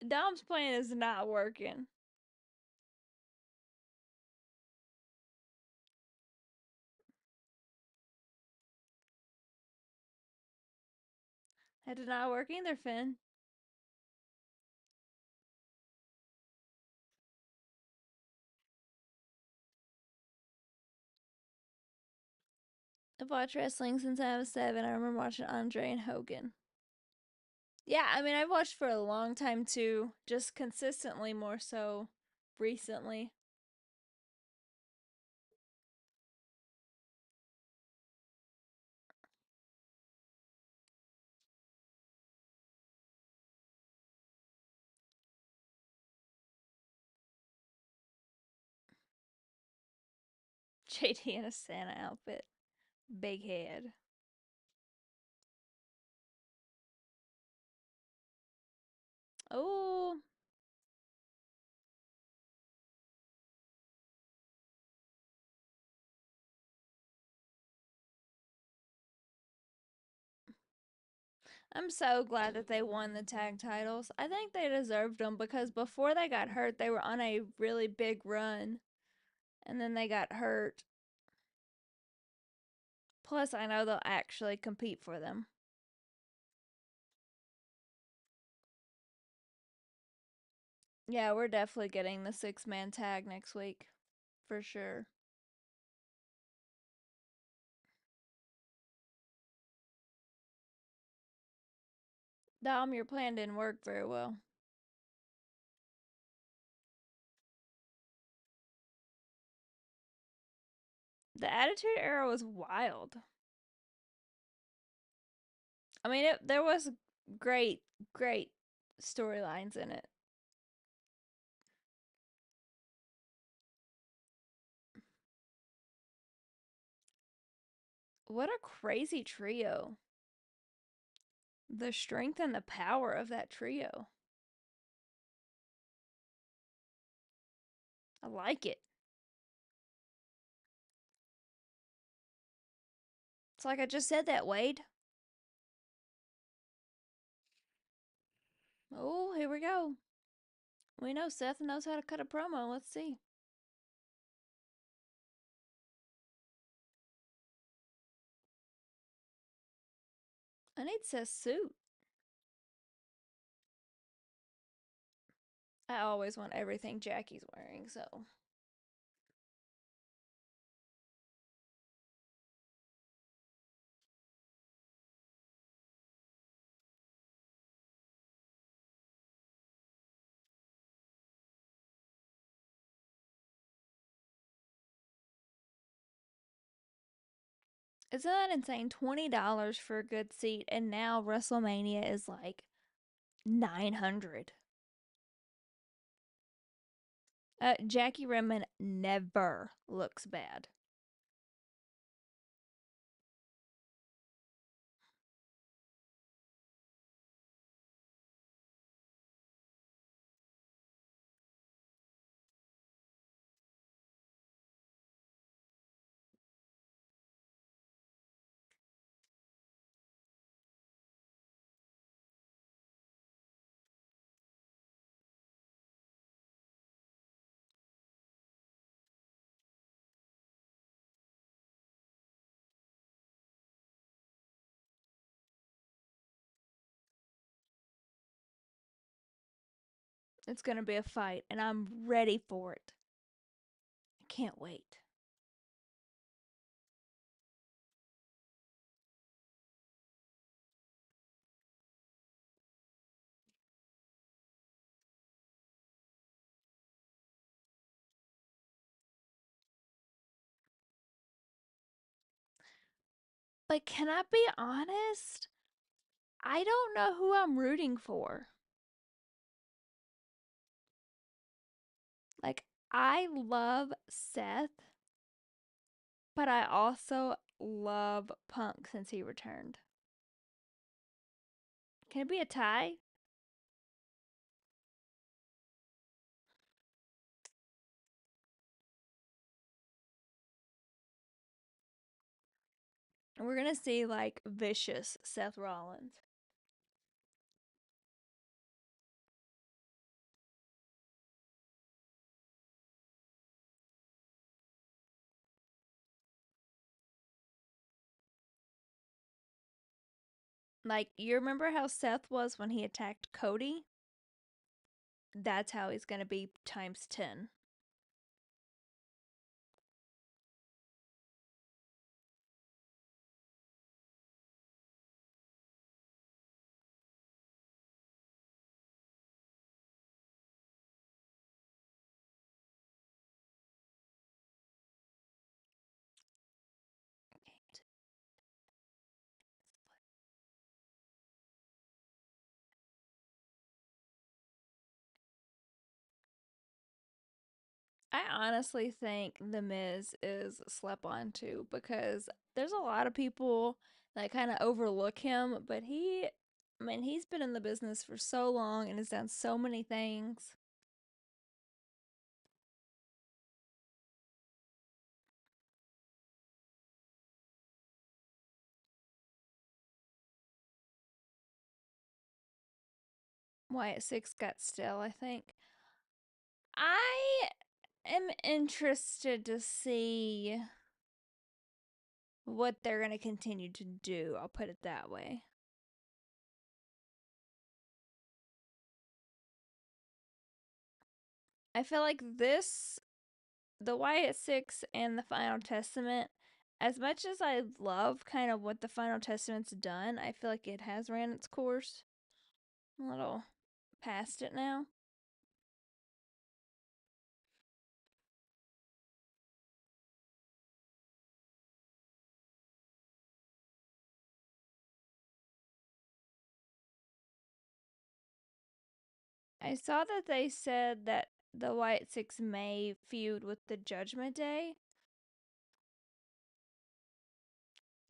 Dom's plan is not working. That did not work either, Finn. I've watched wrestling since I was 7. I remember watching Andre and Hogan. Yeah, I mean, I've watched for a long time too, just consistently more so recently. JD in a Santa outfit. Big head. Oh, I'm so glad that they won the tag titles. I think they deserved them because before they got hurt, they were on a really big run. And then they got hurt. Plus, I know they'll actually compete for them. Yeah, we're definitely getting the 6-man tag next week. For sure. Dom, your plan didn't work very well. The Attitude Era was wild. I mean, there was great, great storylines in it. What a crazy trio. The strength and the power of that trio. I like it. It's like I just said that, Wade. Oh, here we go. We know Seth knows how to cut a promo. Let's see. I need Seth's suit. I always want everything Jackie's wearing, so. Isn't that insane? $20 for a good seat, and now WrestleMania is like 900. Jackie Redmond never looks bad. It's gonna be a fight, and I'm ready for it. I can't wait. But can I be honest? I don't know who I'm rooting for. Like, I love Seth, but I also love Punk since he returned. Can it be a tie? We're gonna see like vicious Seth Rollins. Like, you remember how Seth was when he attacked Cody? That's how he's gonna be times 10. I honestly think The Miz is slept on too because there's a lot of people that kind of overlook him, but I mean, he's been in the business for so long and has done so many things. Wyatt Six got still, I think. I am interested to see what they're going to continue to do. I'll put it that way. I feel like the Wyatt Six and the Final Testament, as much as I love kind of what the Final Testament's done, I feel like it has ran its course. I'm a little past it now. I saw that they said that the Wyatt Six may feud with the Judgment Day.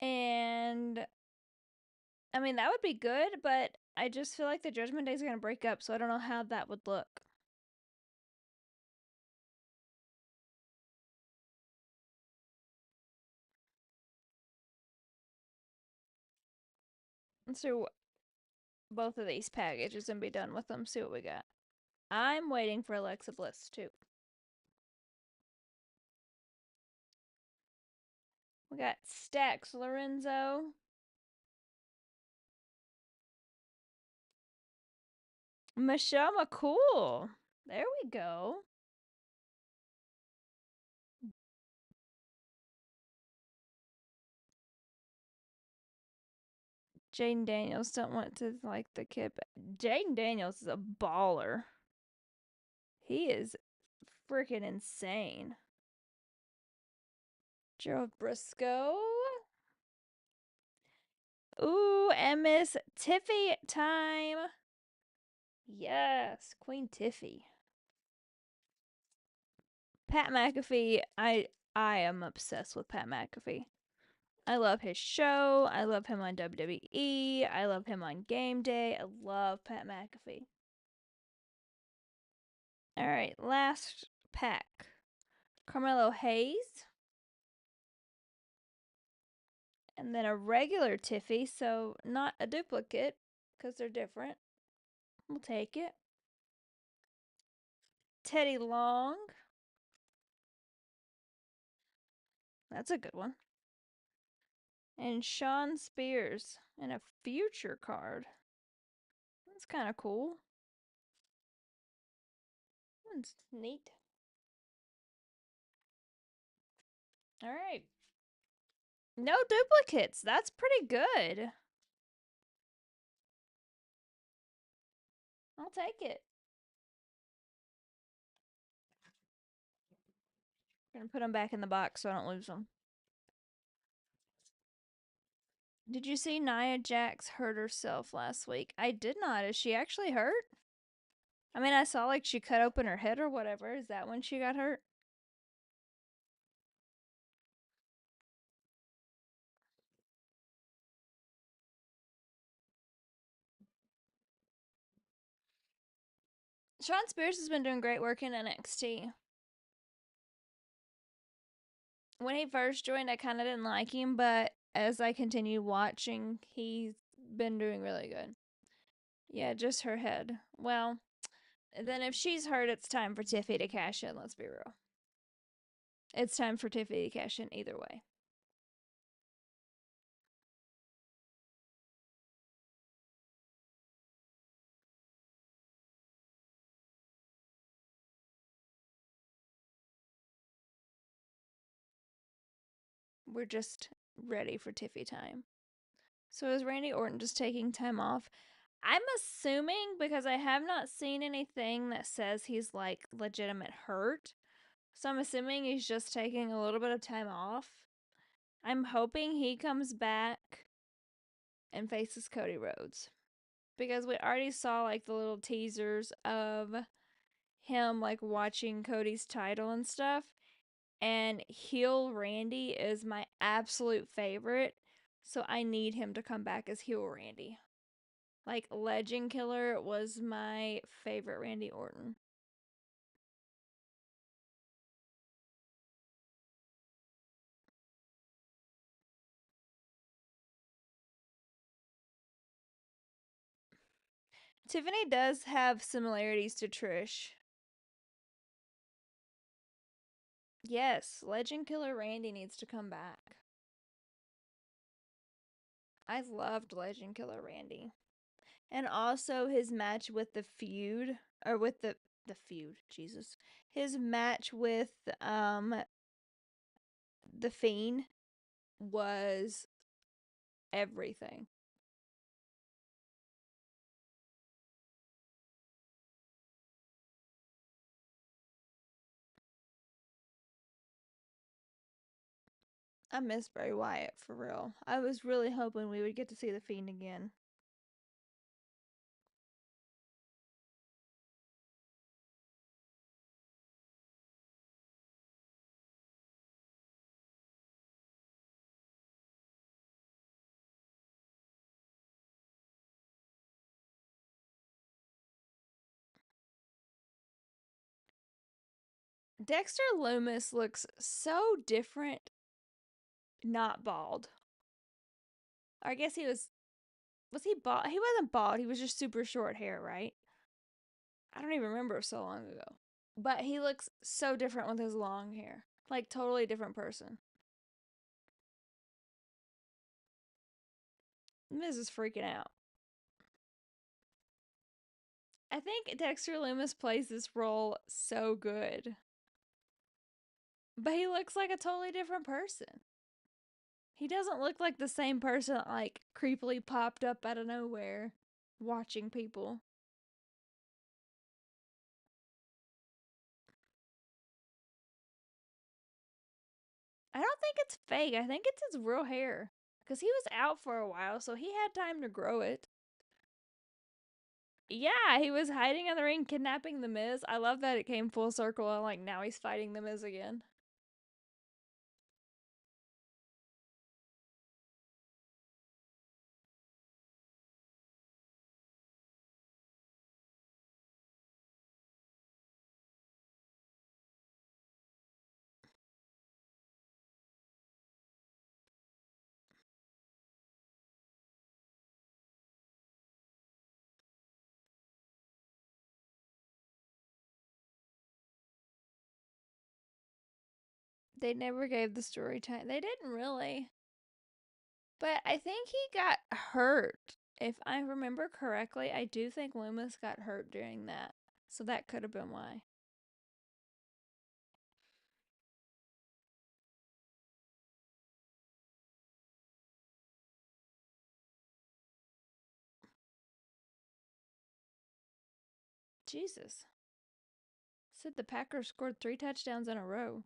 And I mean, that would be good, but I just feel like the Judgment Day is going to break up, so I don't know how that would look. So both of these packages and be done with them. See what we got. I'm waiting for Alexa Bliss too. We got Stacks Lorenzo. Michelle McCool. There we go. Jaden Daniels don't want to like the kid. Jaden Daniels is a baller. He is freaking insane. Gerald Briscoe. Ooh, and Miss Tiffy time. Yes, Queen Tiffy. Pat McAfee. I am obsessed with Pat McAfee. I love his show. I love him on WWE. I love him on Game Day. I love Pat McAfee. All right, last pack. Carmelo Hayes. And then a regular Tiffy, so not a duplicate because they're different. We'll take it. Teddy Long. That's a good one. And Sean Spears and a future card. That's kind of cool. That's neat. All right. No duplicates. That's pretty good. I'll take it. I'm gonna put them back in the box so I don't lose them. Did you see Nia Jax hurt herself last week? I did not. Is she actually hurt? I mean, I saw like she cut open her head or whatever. Is that when she got hurt? Sean Spears has been doing great work in NXT. When he first joined, I kind of didn't like him, but as I continue watching, he's been doing really good. Yeah, just her head. Well, then if she's hurt, it's time for Tiffy to cash in. Let's be real. It's time for Tiffy to cash in either way. We're just ready for Tiffy time. So is Randy Orton just taking time off? I'm assuming because I have not seen anything that says he's like legitimate hurt. So I'm assuming he's just taking a little bit of time off. I'm hoping he comes back and faces Cody Rhodes. Because we already saw like the little teasers of him like watching Cody's title and stuff. And heel Randy is my absolute favorite. So I need him to come back as heel Randy. Like Legend Killer was my favorite Randy Orton. Tiffany does have similarities to Trish. Yes, Legend Killer Randy needs to come back. I loved Legend Killer Randy. And also his match with the feud or with the feud, Jesus. His match with the Fiend was everything. I miss Bray Wyatt for real. I was really hoping we would get to see the Fiend again. Dexter Loomis looks so different, not bald. I guess he was Was he bald? He wasn't bald. He was just super short hair, right? I don't even remember so long ago. But he looks so different with his long hair. Like totally different person. Miz is freaking out. I think Dexter Loomis plays this role so good. But he looks like a totally different person. He doesn't look like the same person that like creepily popped up out of nowhere watching people. I don't think it's fake. I think it's his real hair. Because he was out for a while, so he had time to grow it. Yeah, he was hiding in the ring, kidnapping the Miz. I love that it came full circle and like now he's fighting the Miz again. They never gave the story time. They didn't really. But I think he got hurt. If I remember correctly, I do think Loomis got hurt during that. So that could have been why. Jesus. Said the Packers scored 3 touchdowns in a row.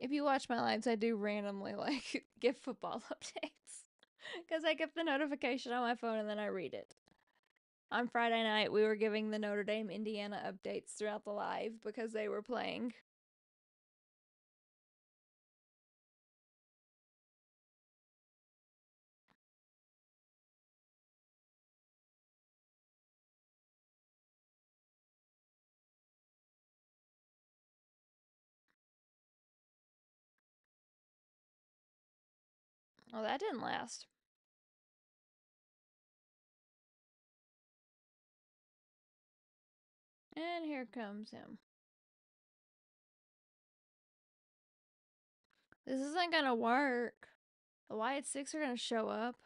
If you watch my lives, I do randomly like give football updates. Because I get the notification on my phone and then I read it. On Friday night, we were giving the Notre Dame Indiana updates throughout the live because they were playing. Oh, that didn't last. And here comes him. This isn't gonna work. The Wyatt Six are gonna show up.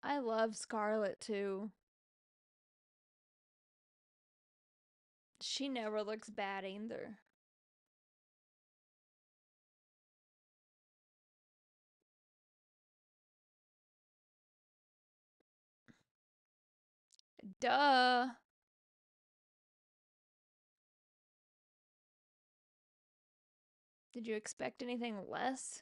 I love Scarlett too. She never looks bad either. Duh. Did you expect anything less?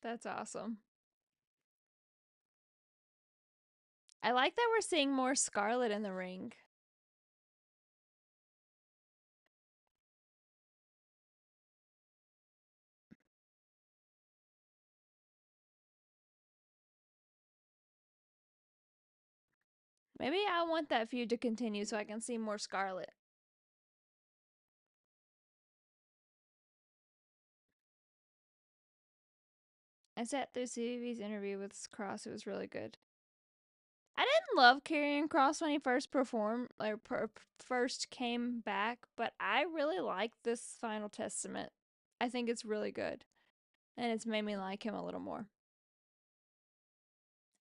That's awesome. I like that we're seeing more Scarlett in the ring. Maybe I want that feud to continue so I can see more Scarlett. I sat through CVV's interview with Cross. It was really good. I didn't love Karrion Cross when he first performed, like first came back, but I really like this Final Testament. I think it's really good, and it's made me like him a little more.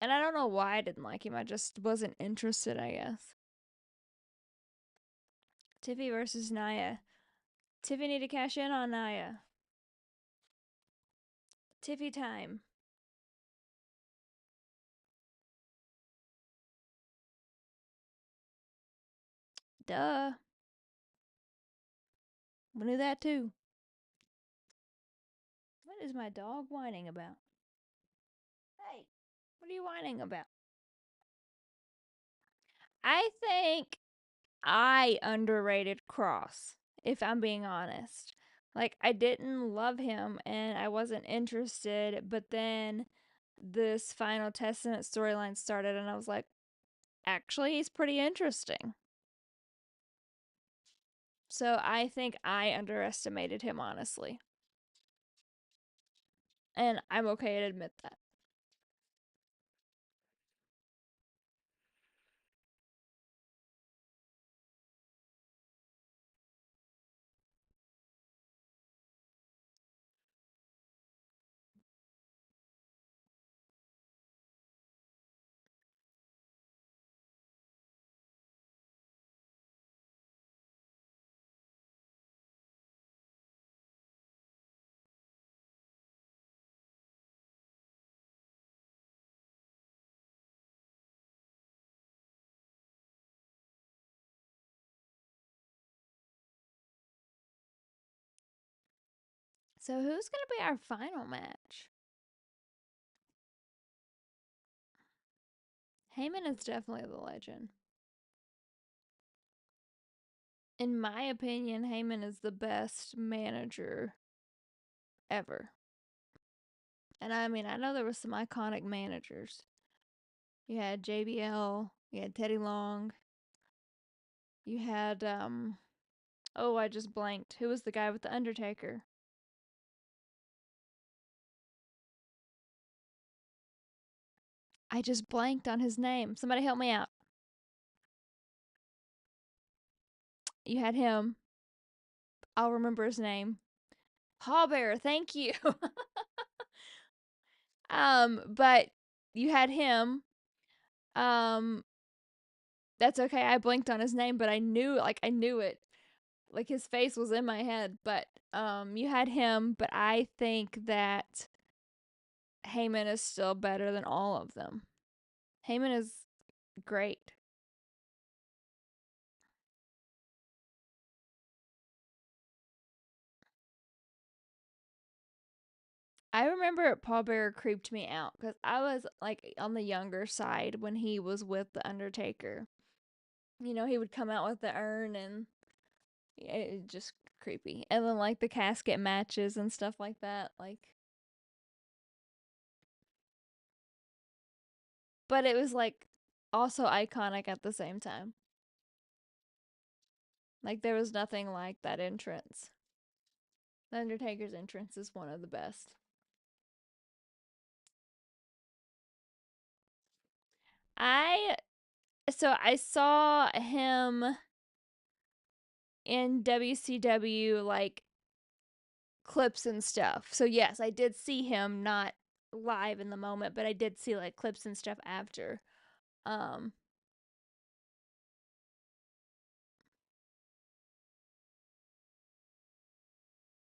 And I don't know why I didn't like him. I just wasn't interested, I guess. Tiffy versus Naya. Tiffy need to cash in on Naya. Tiffy time. Duh. We knew that too. What is my dog whining about? Hey, what are you whining about? I think I underrated Cross, if I'm being honest. Like, I didn't love him and I wasn't interested, but then this Final Testament storyline started and I was like, actually, he's pretty interesting. So I think I underestimated him, honestly. And I'm okay to admit that. So who's going to be our final match? Heyman is definitely the legend. In my opinion, Heyman is the best manager ever. And I mean, I know there were some iconic managers. You had JBL, you had Teddy Long, you had oh, I just blanked. Who was the guy with the Undertaker? I just blanked on his name. Somebody help me out. You had him. I'll remember his name. Pallbearer, thank you. But you had him. Um, that's okay. I blinked on his name, but I knew it. Like his face was in my head, but you had him, but I think that Heyman is still better than all of them. Heyman is great. I remember Paul Bearer creeped me out because I was like on the younger side when he was with the Undertaker. You know, he would come out with the urn and it just creepy. And then like the casket matches and stuff like that, like but it was like also iconic at the same time. Like there was nothing like that entrance. The Undertaker's entrance is one of the best. I I saw him in WCW like clips and stuff. So yes, I did see him not live in the moment, but I did see like clips and stuff after. Um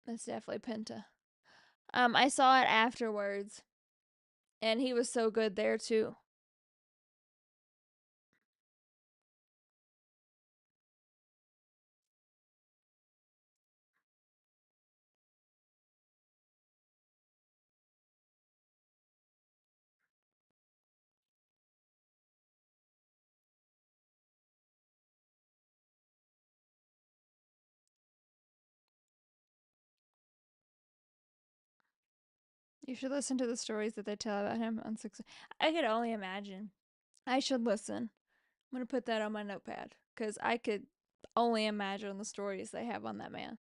that's definitely Penta. I saw it afterwards and he was so good there too. You should listen to the stories that they tell about him on Six. I could only imagine. I should listen. I'm gonna put that on my notepad because I could only imagine the stories they have on that man.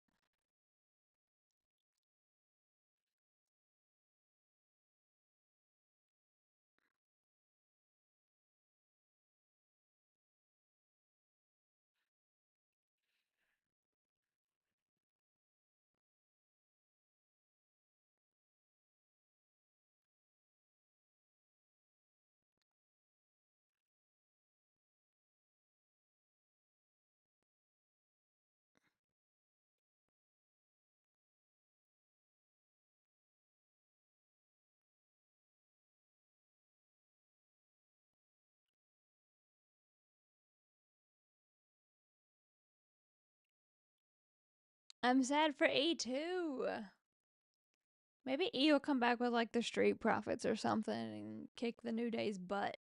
I'm sad for E too. Maybe E will come back with like the Street Profits or something and kick the New Day's butt.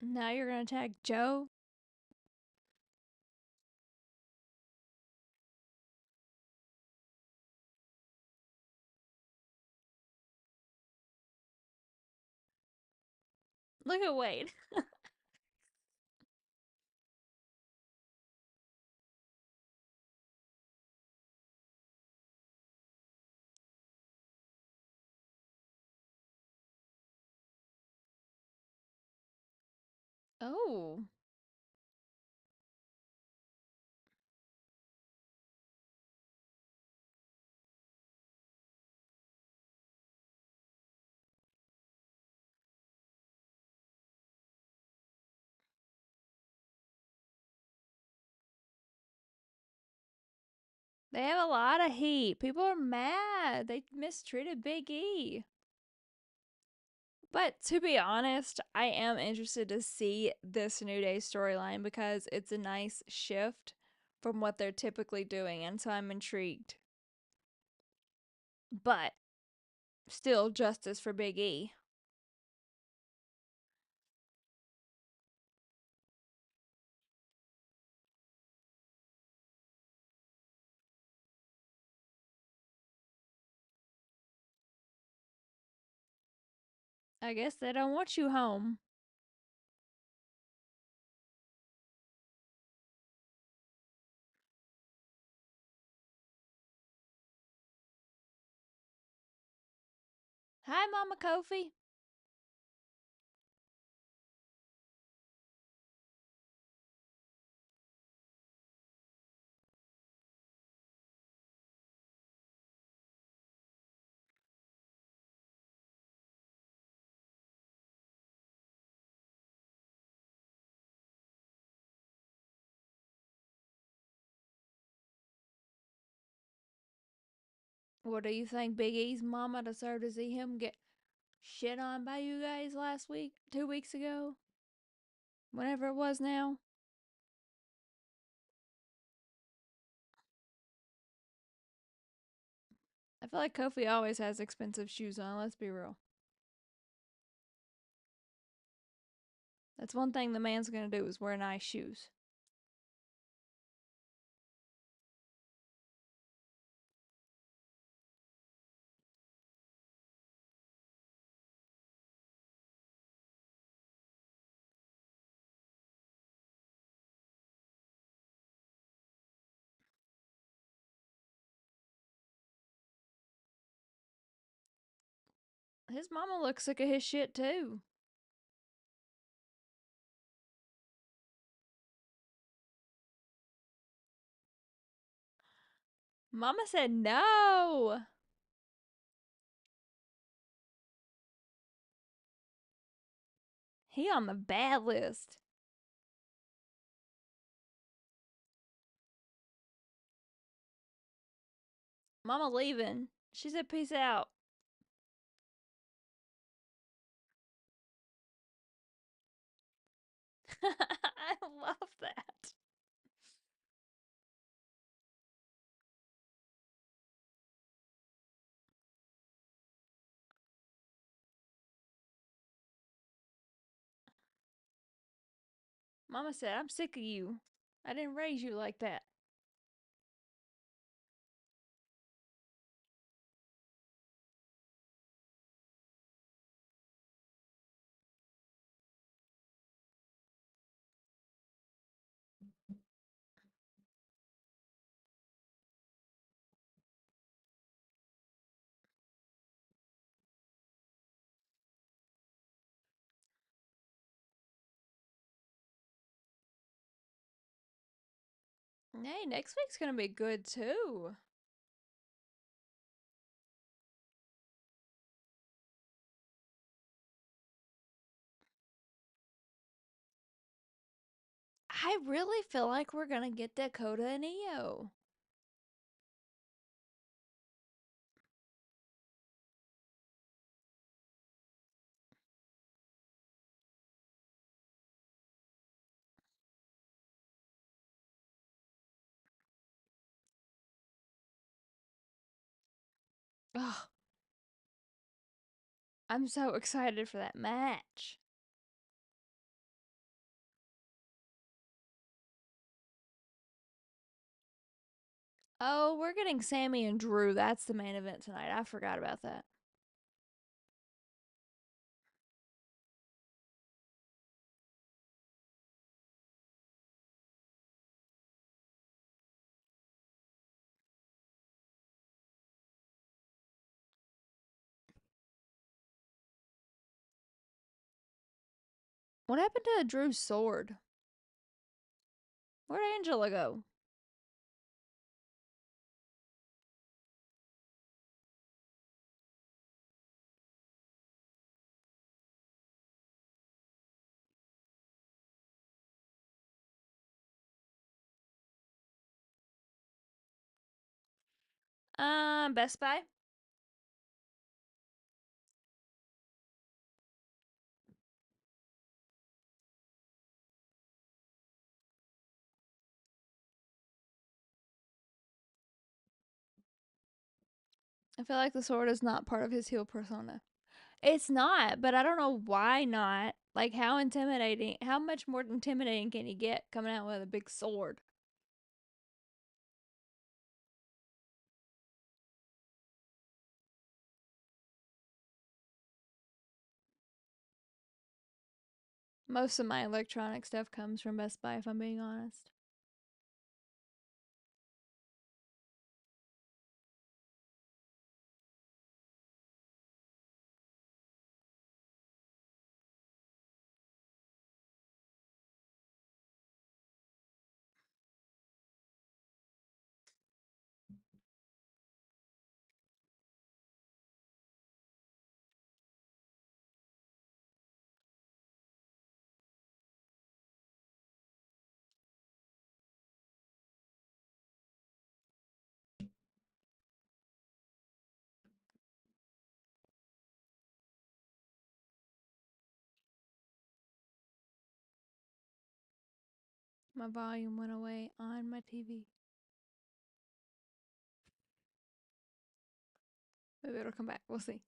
Now you're gonna tag Joe? Look at Wade. Oh, they have a lot of heat. People are mad. They mistreated Big E. But to be honest, I am interested to see this New Day storyline because it's a nice shift from what they're typically doing, and so I'm intrigued. But still, justice for Big E. I guess they don't want you home. Hi, Mama Kofi. What do you think Big E's mama deserved to see him get shit on by you guys last week, 2 weeks ago? Whenever it was now? I feel like Kofi always has expensive shoes on, let's be real. That's one thing the man's gonna do is wear nice shoes. His mama looks sick of his shit too. Mama said no. He on the bad list. Mama leaving. She said peace out. I love that. Mama said, I'm sick of you. I didn't raise you like that. Hey, next week's gonna be good too. I really feel like we're gonna get Dakota and Io. Oh, I'm so excited for that match. Oh, we're getting Sammy and Drew. That's the main event tonight. I forgot about that. What happened to Drew's sword? Where'd Angela go? Best Buy. I feel like the sword is not part of his heel persona. It's not, but I don't know why not. Like, how intimidating, how much more intimidating can you get coming out with a big sword? Most of my electronic stuff comes from Best Buy, if I'm being honest. My volume went away on my TV. Maybe it'll come back. We'll see.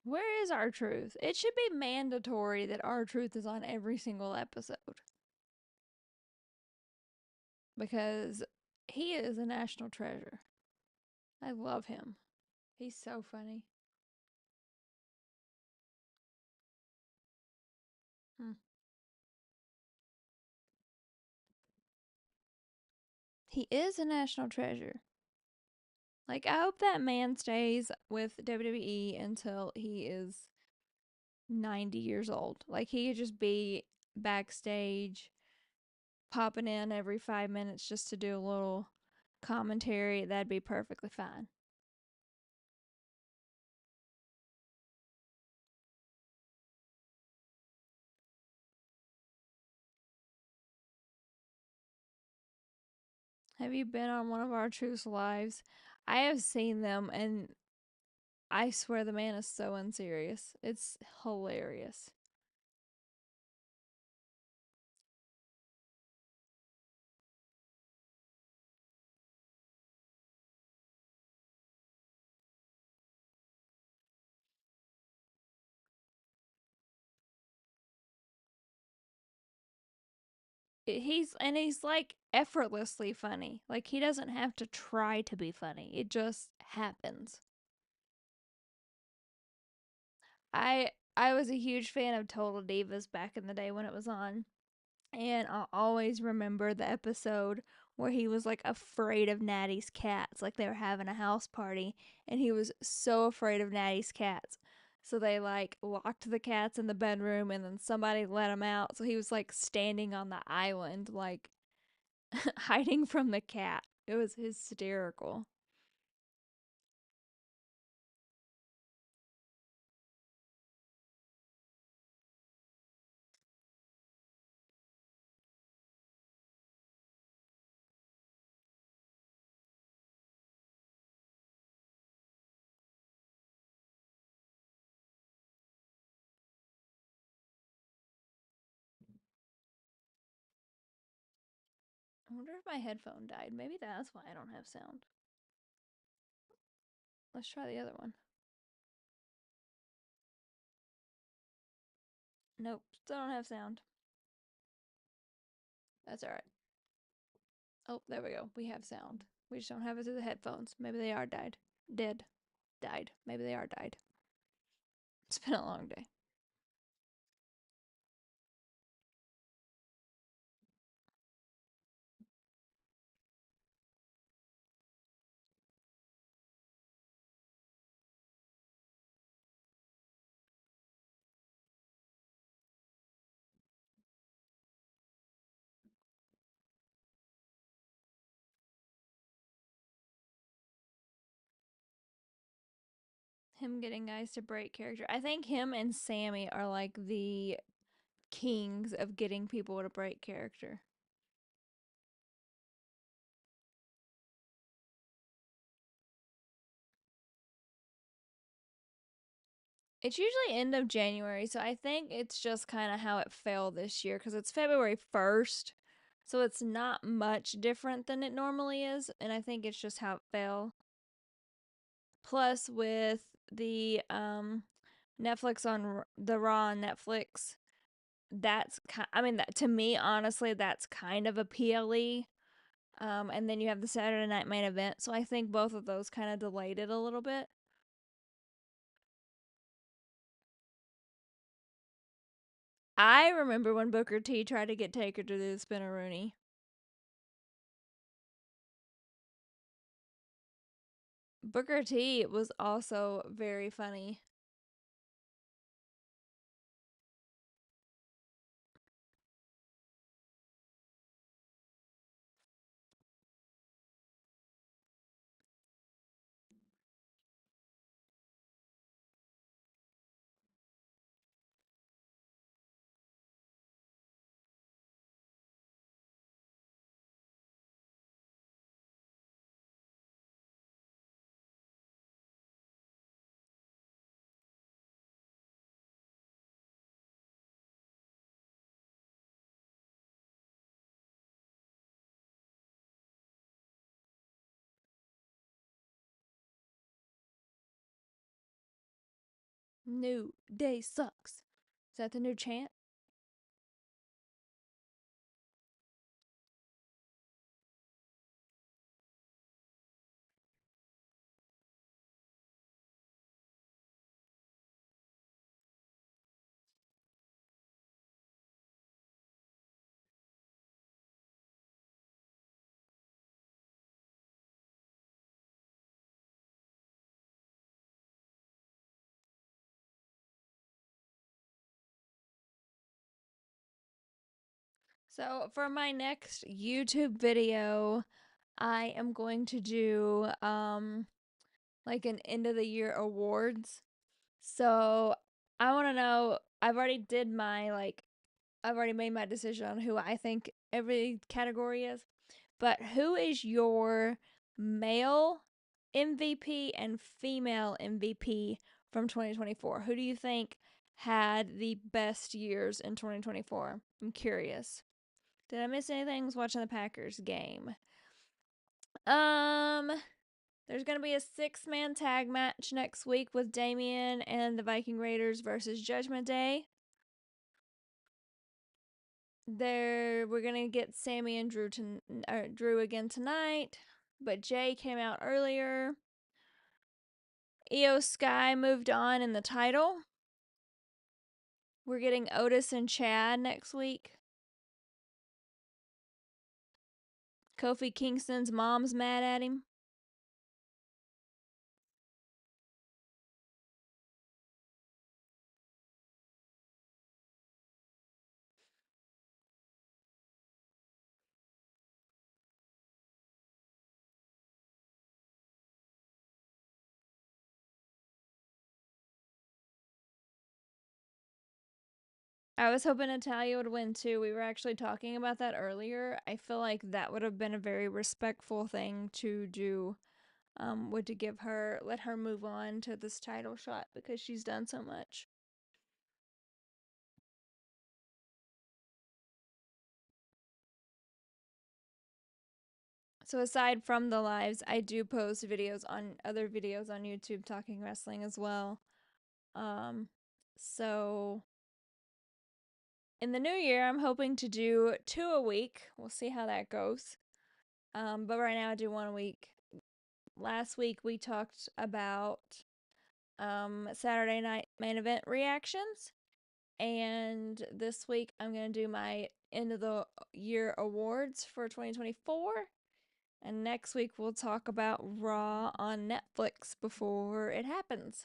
Where is our truth? It should be mandatory that our truth is on every single episode because he is a national treasure. I love him. He's so funny. Hmm. He is a national treasure. Like, I hope that man stays with WWE until he is 90 years old. Like, he could just be backstage, popping in every 5 minutes just to do a little commentary. That'd be perfectly fine. Have you been on one of our Truth's lives? I have seen them, and I swear the man is so unserious. It's hilarious. He's like effortlessly funny. Like, he doesn't have to try to be funny. It just happens. I was a huge fan of Total Divas back in the day when it was on. And I'll always remember the episode where he was like afraid of Natty's cats. Like, they were having a house party and he was so afraid of Natty's cats. So they like locked the cats in the bedroom and then somebody let him out. So he was like standing on the island, like hiding from the cat. It was hysterical. I wonder if my headphone died. Maybe that's why I don't have sound. Let's try the other one. Nope, still don't have sound. That's alright. Oh, there we go. We have sound. We just don't have it through the headphones. Maybe they are died. Dead. Died. Maybe they are died. It's been a long day. Him getting guys to break character. I think him and Sammy are like the kings of getting people to break character. It's usually end of January, so I think it's just kind of how it fell this year because it's February 1st. So it's not much different than it normally is, and I think it's just how it fell. Plus with the Netflix on the Raw on Netflix, I mean that to me honestly that's kind of a PLE. And then you have the Saturday night main event, so I think both of those kind of delayed it a little bit. I remember when Booker T tried to get Taker to do the Spinneroonie. Booker T was also very funny. New day sucks. Is that the new chant? So for my next YouTube video, I am going to do like an end of the year awards. So I want to know. I've already made my decision on who I think every category is. But who is your male MVP and female MVP from 2024? Who do you think had the best years in 2024? I'm curious. Did I miss anything? I was watching the Packers game. Um, there's gonna be a 6-man tag match next week with Damien and the Viking Raiders versus Judgment Day. We're gonna get Sammy and Drew again tonight, but Jay came out earlier. Io Sky moved on in the title. We're getting Otis and Chad next week. Kofi Kingston's mom's mad at him. I was hoping Natalia would win too. We were actually talking about that earlier. I feel like that would have been a very respectful thing to do. Would to let her move on to this title shot because she's done so much. So aside from the lives, I do post videos on other videos on YouTube talking wrestling as well. Um, so in the new year, I'm hoping to do 2 a week. We'll see how that goes. But right now I do 1 a week. Last week we talked about Saturday night main event reactions, and this week I'm gonna do my end of the year awards for 2024. And next week we'll talk about Raw on Netflix before it happens.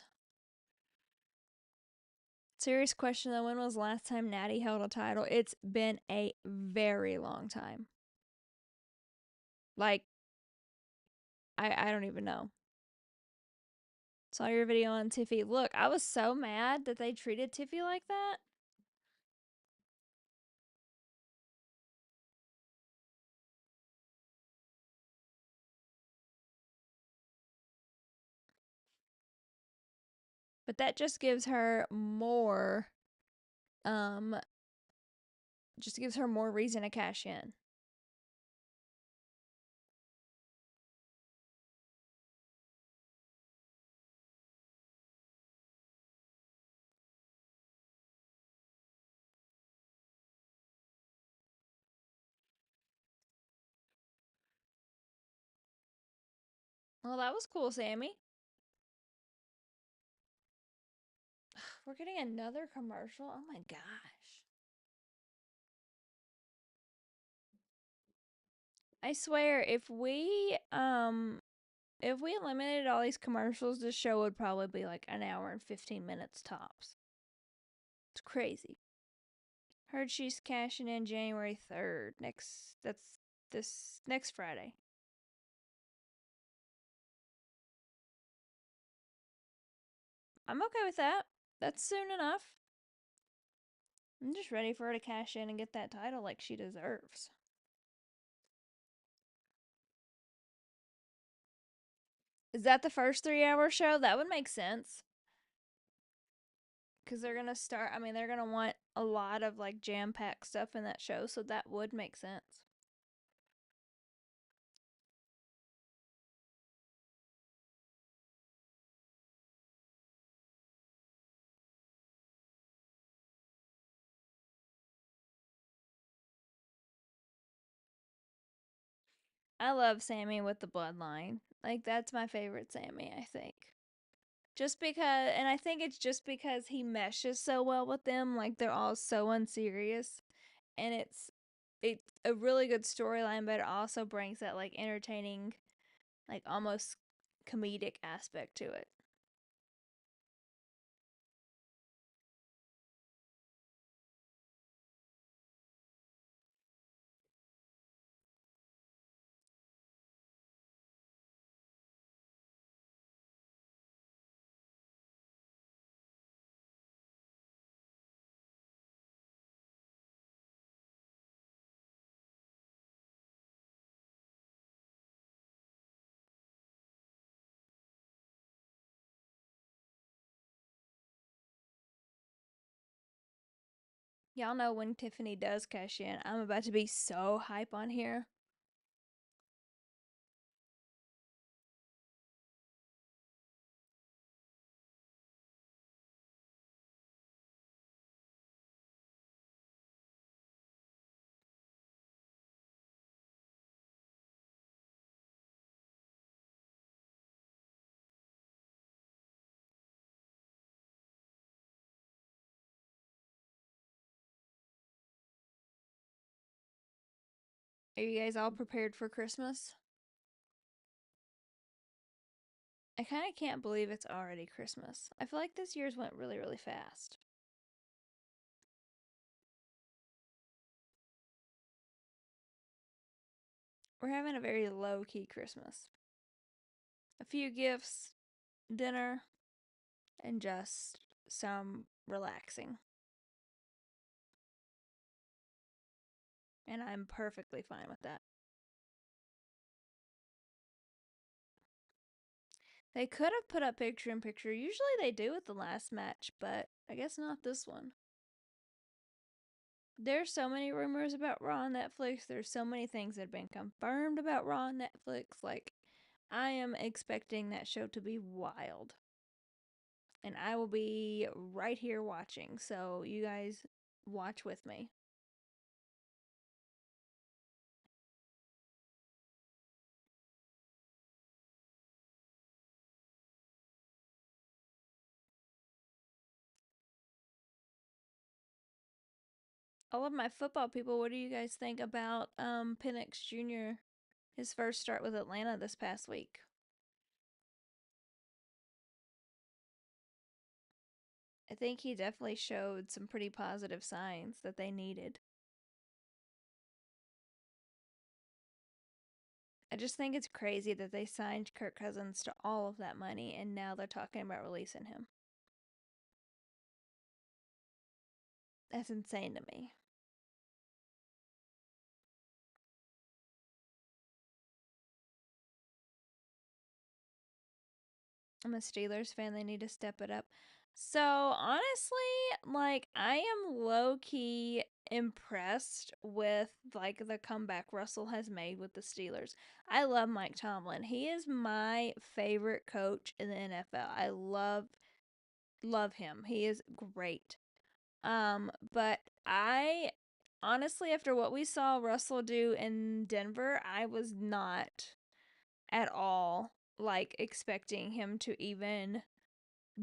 Serious question though, when was the last time Natty held a title? It's been a very long time. Like, I don't even know. Saw your video on Tiffy. Look, I was so mad that they treated Tiffy like that. But that um just gives her more reason to cash in. Well, that was cool, Sammy. We're getting another commercial. Oh my gosh. I swear if we eliminated all these commercials, this show would probably be like an hour and 15 minutes tops. It's crazy. Heard she's cashing in January 3rd. That's this next Friday. I'm okay with that. That's soon enough. I'm just ready for her to cash in and get that title like she deserves. Is that the first 3 hour show? That would make sense. Because they're going to start, I mean, they're going to want a lot of like jam packed stuff in that show, so that would make sense. I love Sammy with the bloodline. Like, that's my favorite Sammy, I think. Just because, and I think it's just because he meshes so well with them. Like, they're all so unserious. And it's a really good storyline, but it also brings that, like, entertaining, like, almost comedic aspect to it. Y'all know when Tiffany does cash in, I'm about to be so hype on here. Are you guys all prepared for Christmas? I kind of can't believe it's already Christmas. I feel like this year's went really, really fast. We're having a very low key Christmas. A few gifts, dinner, and just some relaxing. And I'm perfectly fine with that. They could have put up picture in picture. Usually they do at the last match, but I guess not this one. There's so many rumors about Raw on Netflix. There's so many things that have been confirmed about Raw on Netflix. Like, I am expecting that show to be wild. And I will be right here watching. So, you guys watch with me. All of my football people, what do you guys think about Penix Jr., his first start with Atlanta this past week? I think he definitely showed some pretty positive signs that they needed. I just think it's crazy that they signed Kirk Cousins to all of that money and now they're talking about releasing him. That's insane to me. I'm a Steelers fan. They need to step it up. So, honestly, like, I am low key impressed with like the comeback Russell has made with the Steelers. I love Mike Tomlin. He is my favorite coach in the NFL. I love him. He is great. But I honestly, after what we saw Russell do in Denver, I was not at all like expecting him to even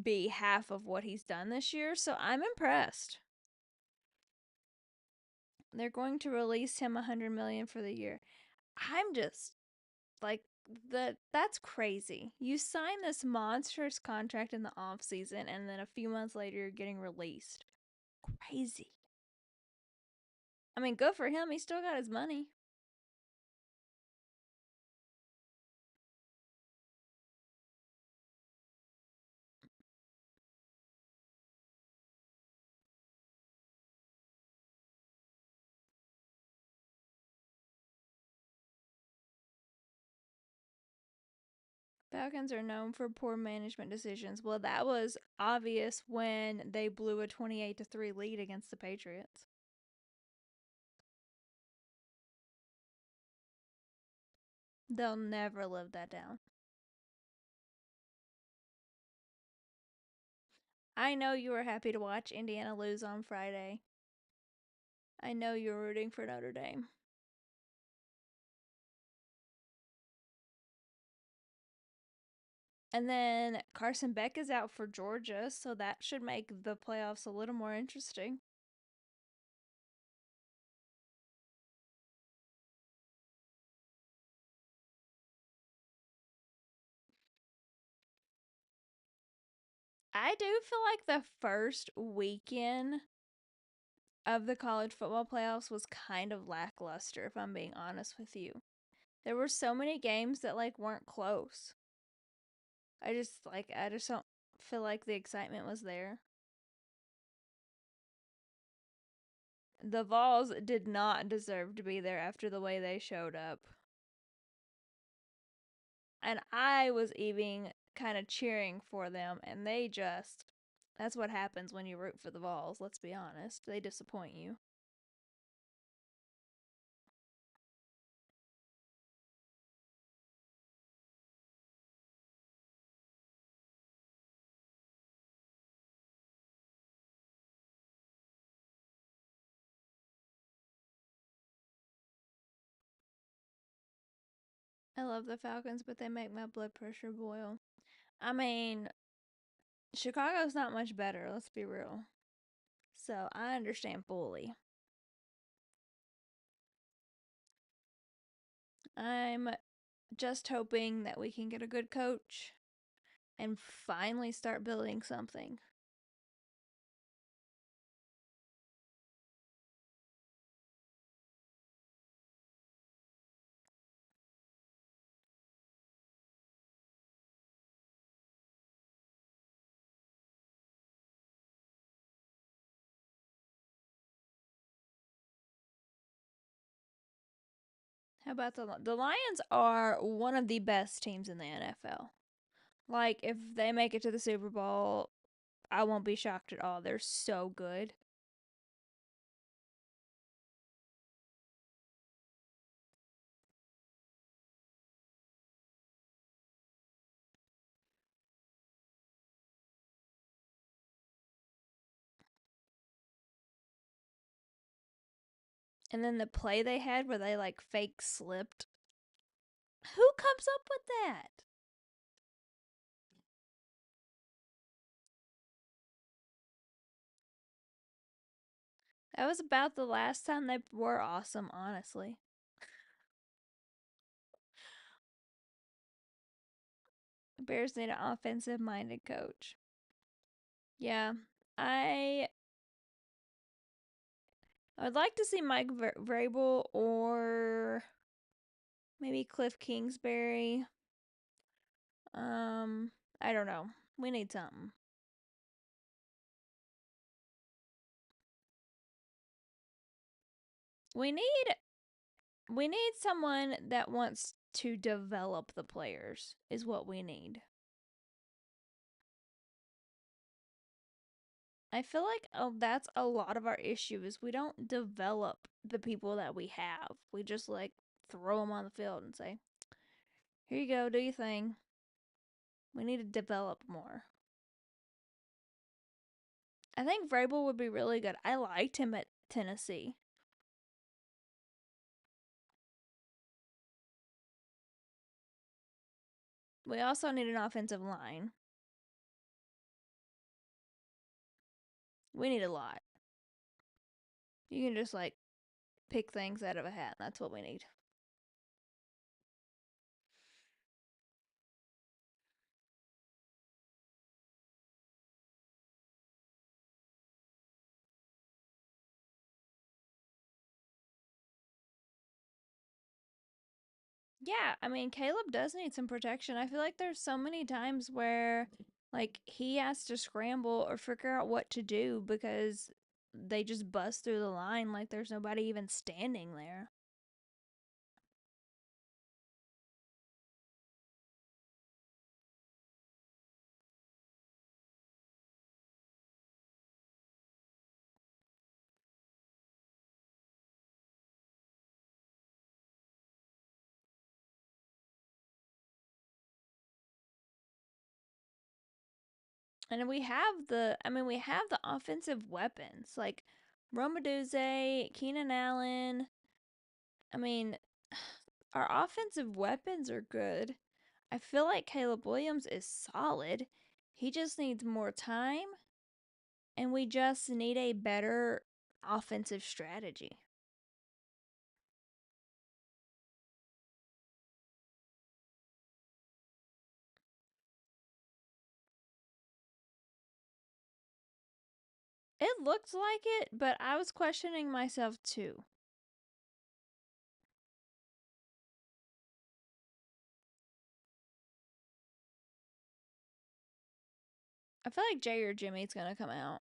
be half of what he's done this year. So I'm impressed. They're going to release him 100 million for the year. I'm just like that's crazy. You sign this monstrous contract in the off season and then a few months later you're getting released. Crazy. I mean, good for him. He still got his money. Falcons are known for poor management decisions. Well, that was obvious when they blew a 28-3 lead against the Patriots. They'll never live that down. I know you were happy to watch Indiana lose on Friday. I know you were rooting for Notre Dame. And then Carson Beck is out for Georgia, so that should make the playoffs a little more interesting. I do feel like the first weekend of the college football playoffs was kind of lackluster, if I'm being honest with you. There were so many games that like weren't close. I just don't feel like the excitement was there. The Vols did not deserve to be there after the way they showed up. And I was even kind of cheering for them, and they just. That's what happens when you root for the Vols, let's be honest. They disappoint you. I love the Falcons, but they make my blood pressure boil. I mean, Chicago's not much better, let's be real. So I understand fully. I'm just hoping that we can get a good coach and finally start building something. How about the Lions are one of the best teams in the NFL. Like if they make it to the Super Bowl, I won't be shocked at all. They're so good. And then the play they had where they like fake slipped. Who comes up with that? That was about the last time they were awesome, honestly. The Bears need an offensive minded coach. Yeah. I I would like to see Mike Vrabel or maybe Cliff Kingsbury. Um, I don't know. We need something. We need we need someone that wants to develop the players is what we need. I feel like that's a lot of our issue is we don't develop the people that we have. We just like throw them on the field and say, "Here you go, do your thing." We need to develop more. I think Vrabel would be really good. I liked him at Tennessee. We also need an offensive line. We need a lot. You can just like pick things out of a hat. That's what we need. Yeah, I mean, Caleb does need some protection. I feel like there's so many times where like he has to scramble or figure out what to do because they just bust through the line like there's nobody even standing there. And we have the offensive weapons like Romaduze, Keenan Allen. I mean, our offensive weapons are good. I feel like Caleb Williams is solid. He just needs more time, and we just need a better offensive strategy. It looked like it, but I was questioning myself too. I feel like Jay or Jimmy's gonna come out.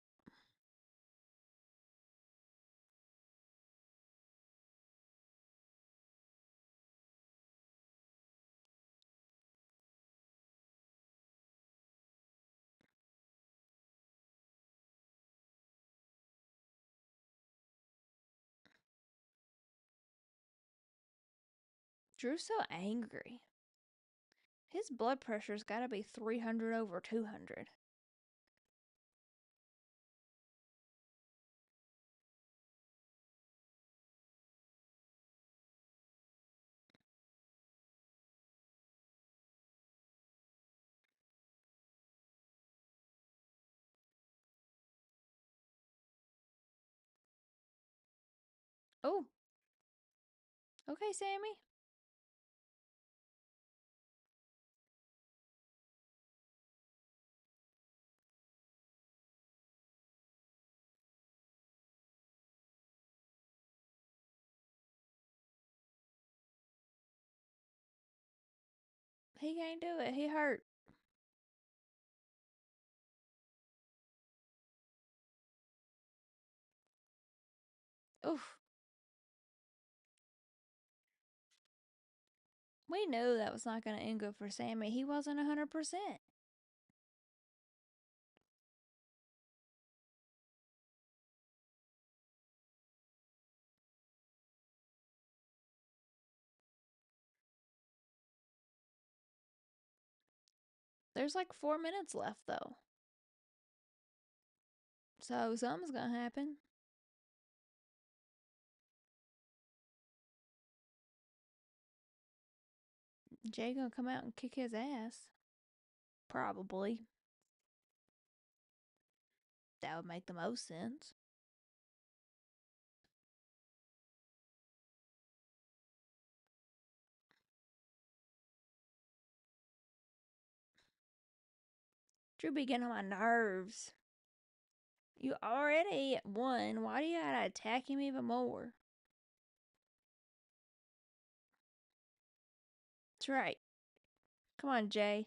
Drew's so angry. His blood pressure's gotta be 300 over 200. Oh, okay, Sammy. He can't do it. He hurt. Oof. We knew that was not gonna end good for Sammy. He wasn't 100%. There's like 4 minutes left though. So something's gonna happen. Jay gonna come out and kick his ass. Probably. That would make the most sense. Drew be getting on my nerves. You already won. Why do you gotta attack him even more? That's right. Come on, Jay.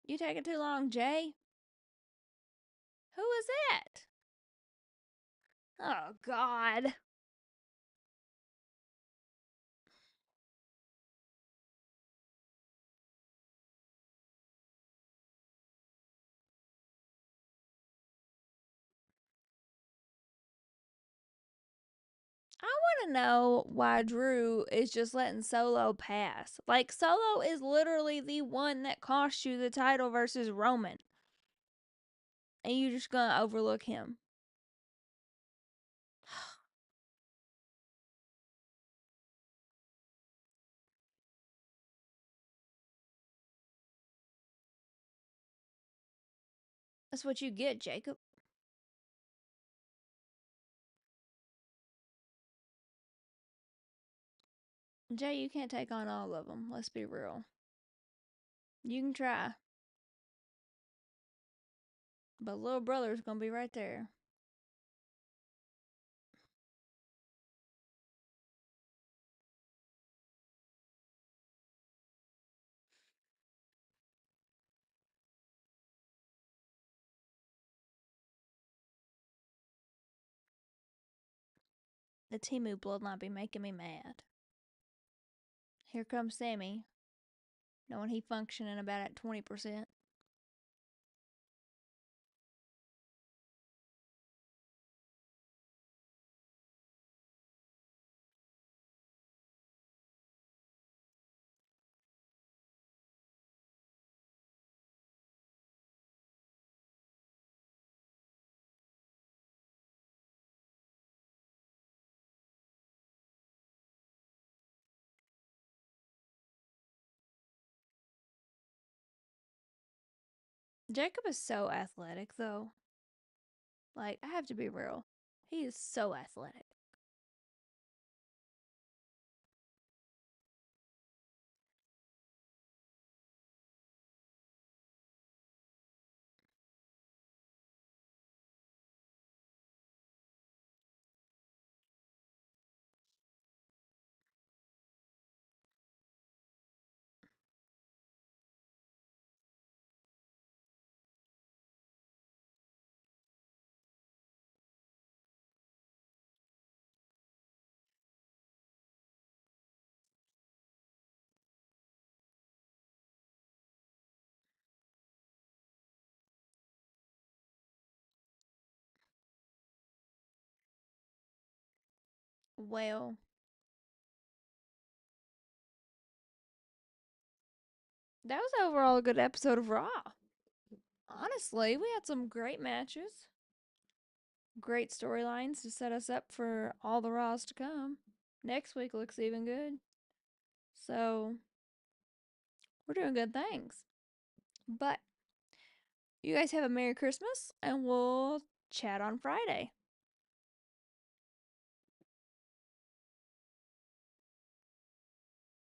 You taking too long, Jay. Who is that? Oh, God. I want to know why Drew is just letting Solo pass. Like, Solo is literally the one that cost you the title versus Roman. And you just gonna overlook him. That's what you get, Jacob. Jay, you can't take on all of them. Let's be real. You can try. But little brother's gonna be right there. The Timu bloodline be making me mad. Here comes Sammy, knowing he functioning about at 20%. Jacob is so athletic, though. Like, I have to be real. He is so athletic. Well, that was overall a good episode of Raw. Honestly, we had some great matches, great storylines to set us up for all the Raws to come. Next week looks even good. So, we're doing good things. But you guys have a Merry Christmas, and we'll chat on Friday.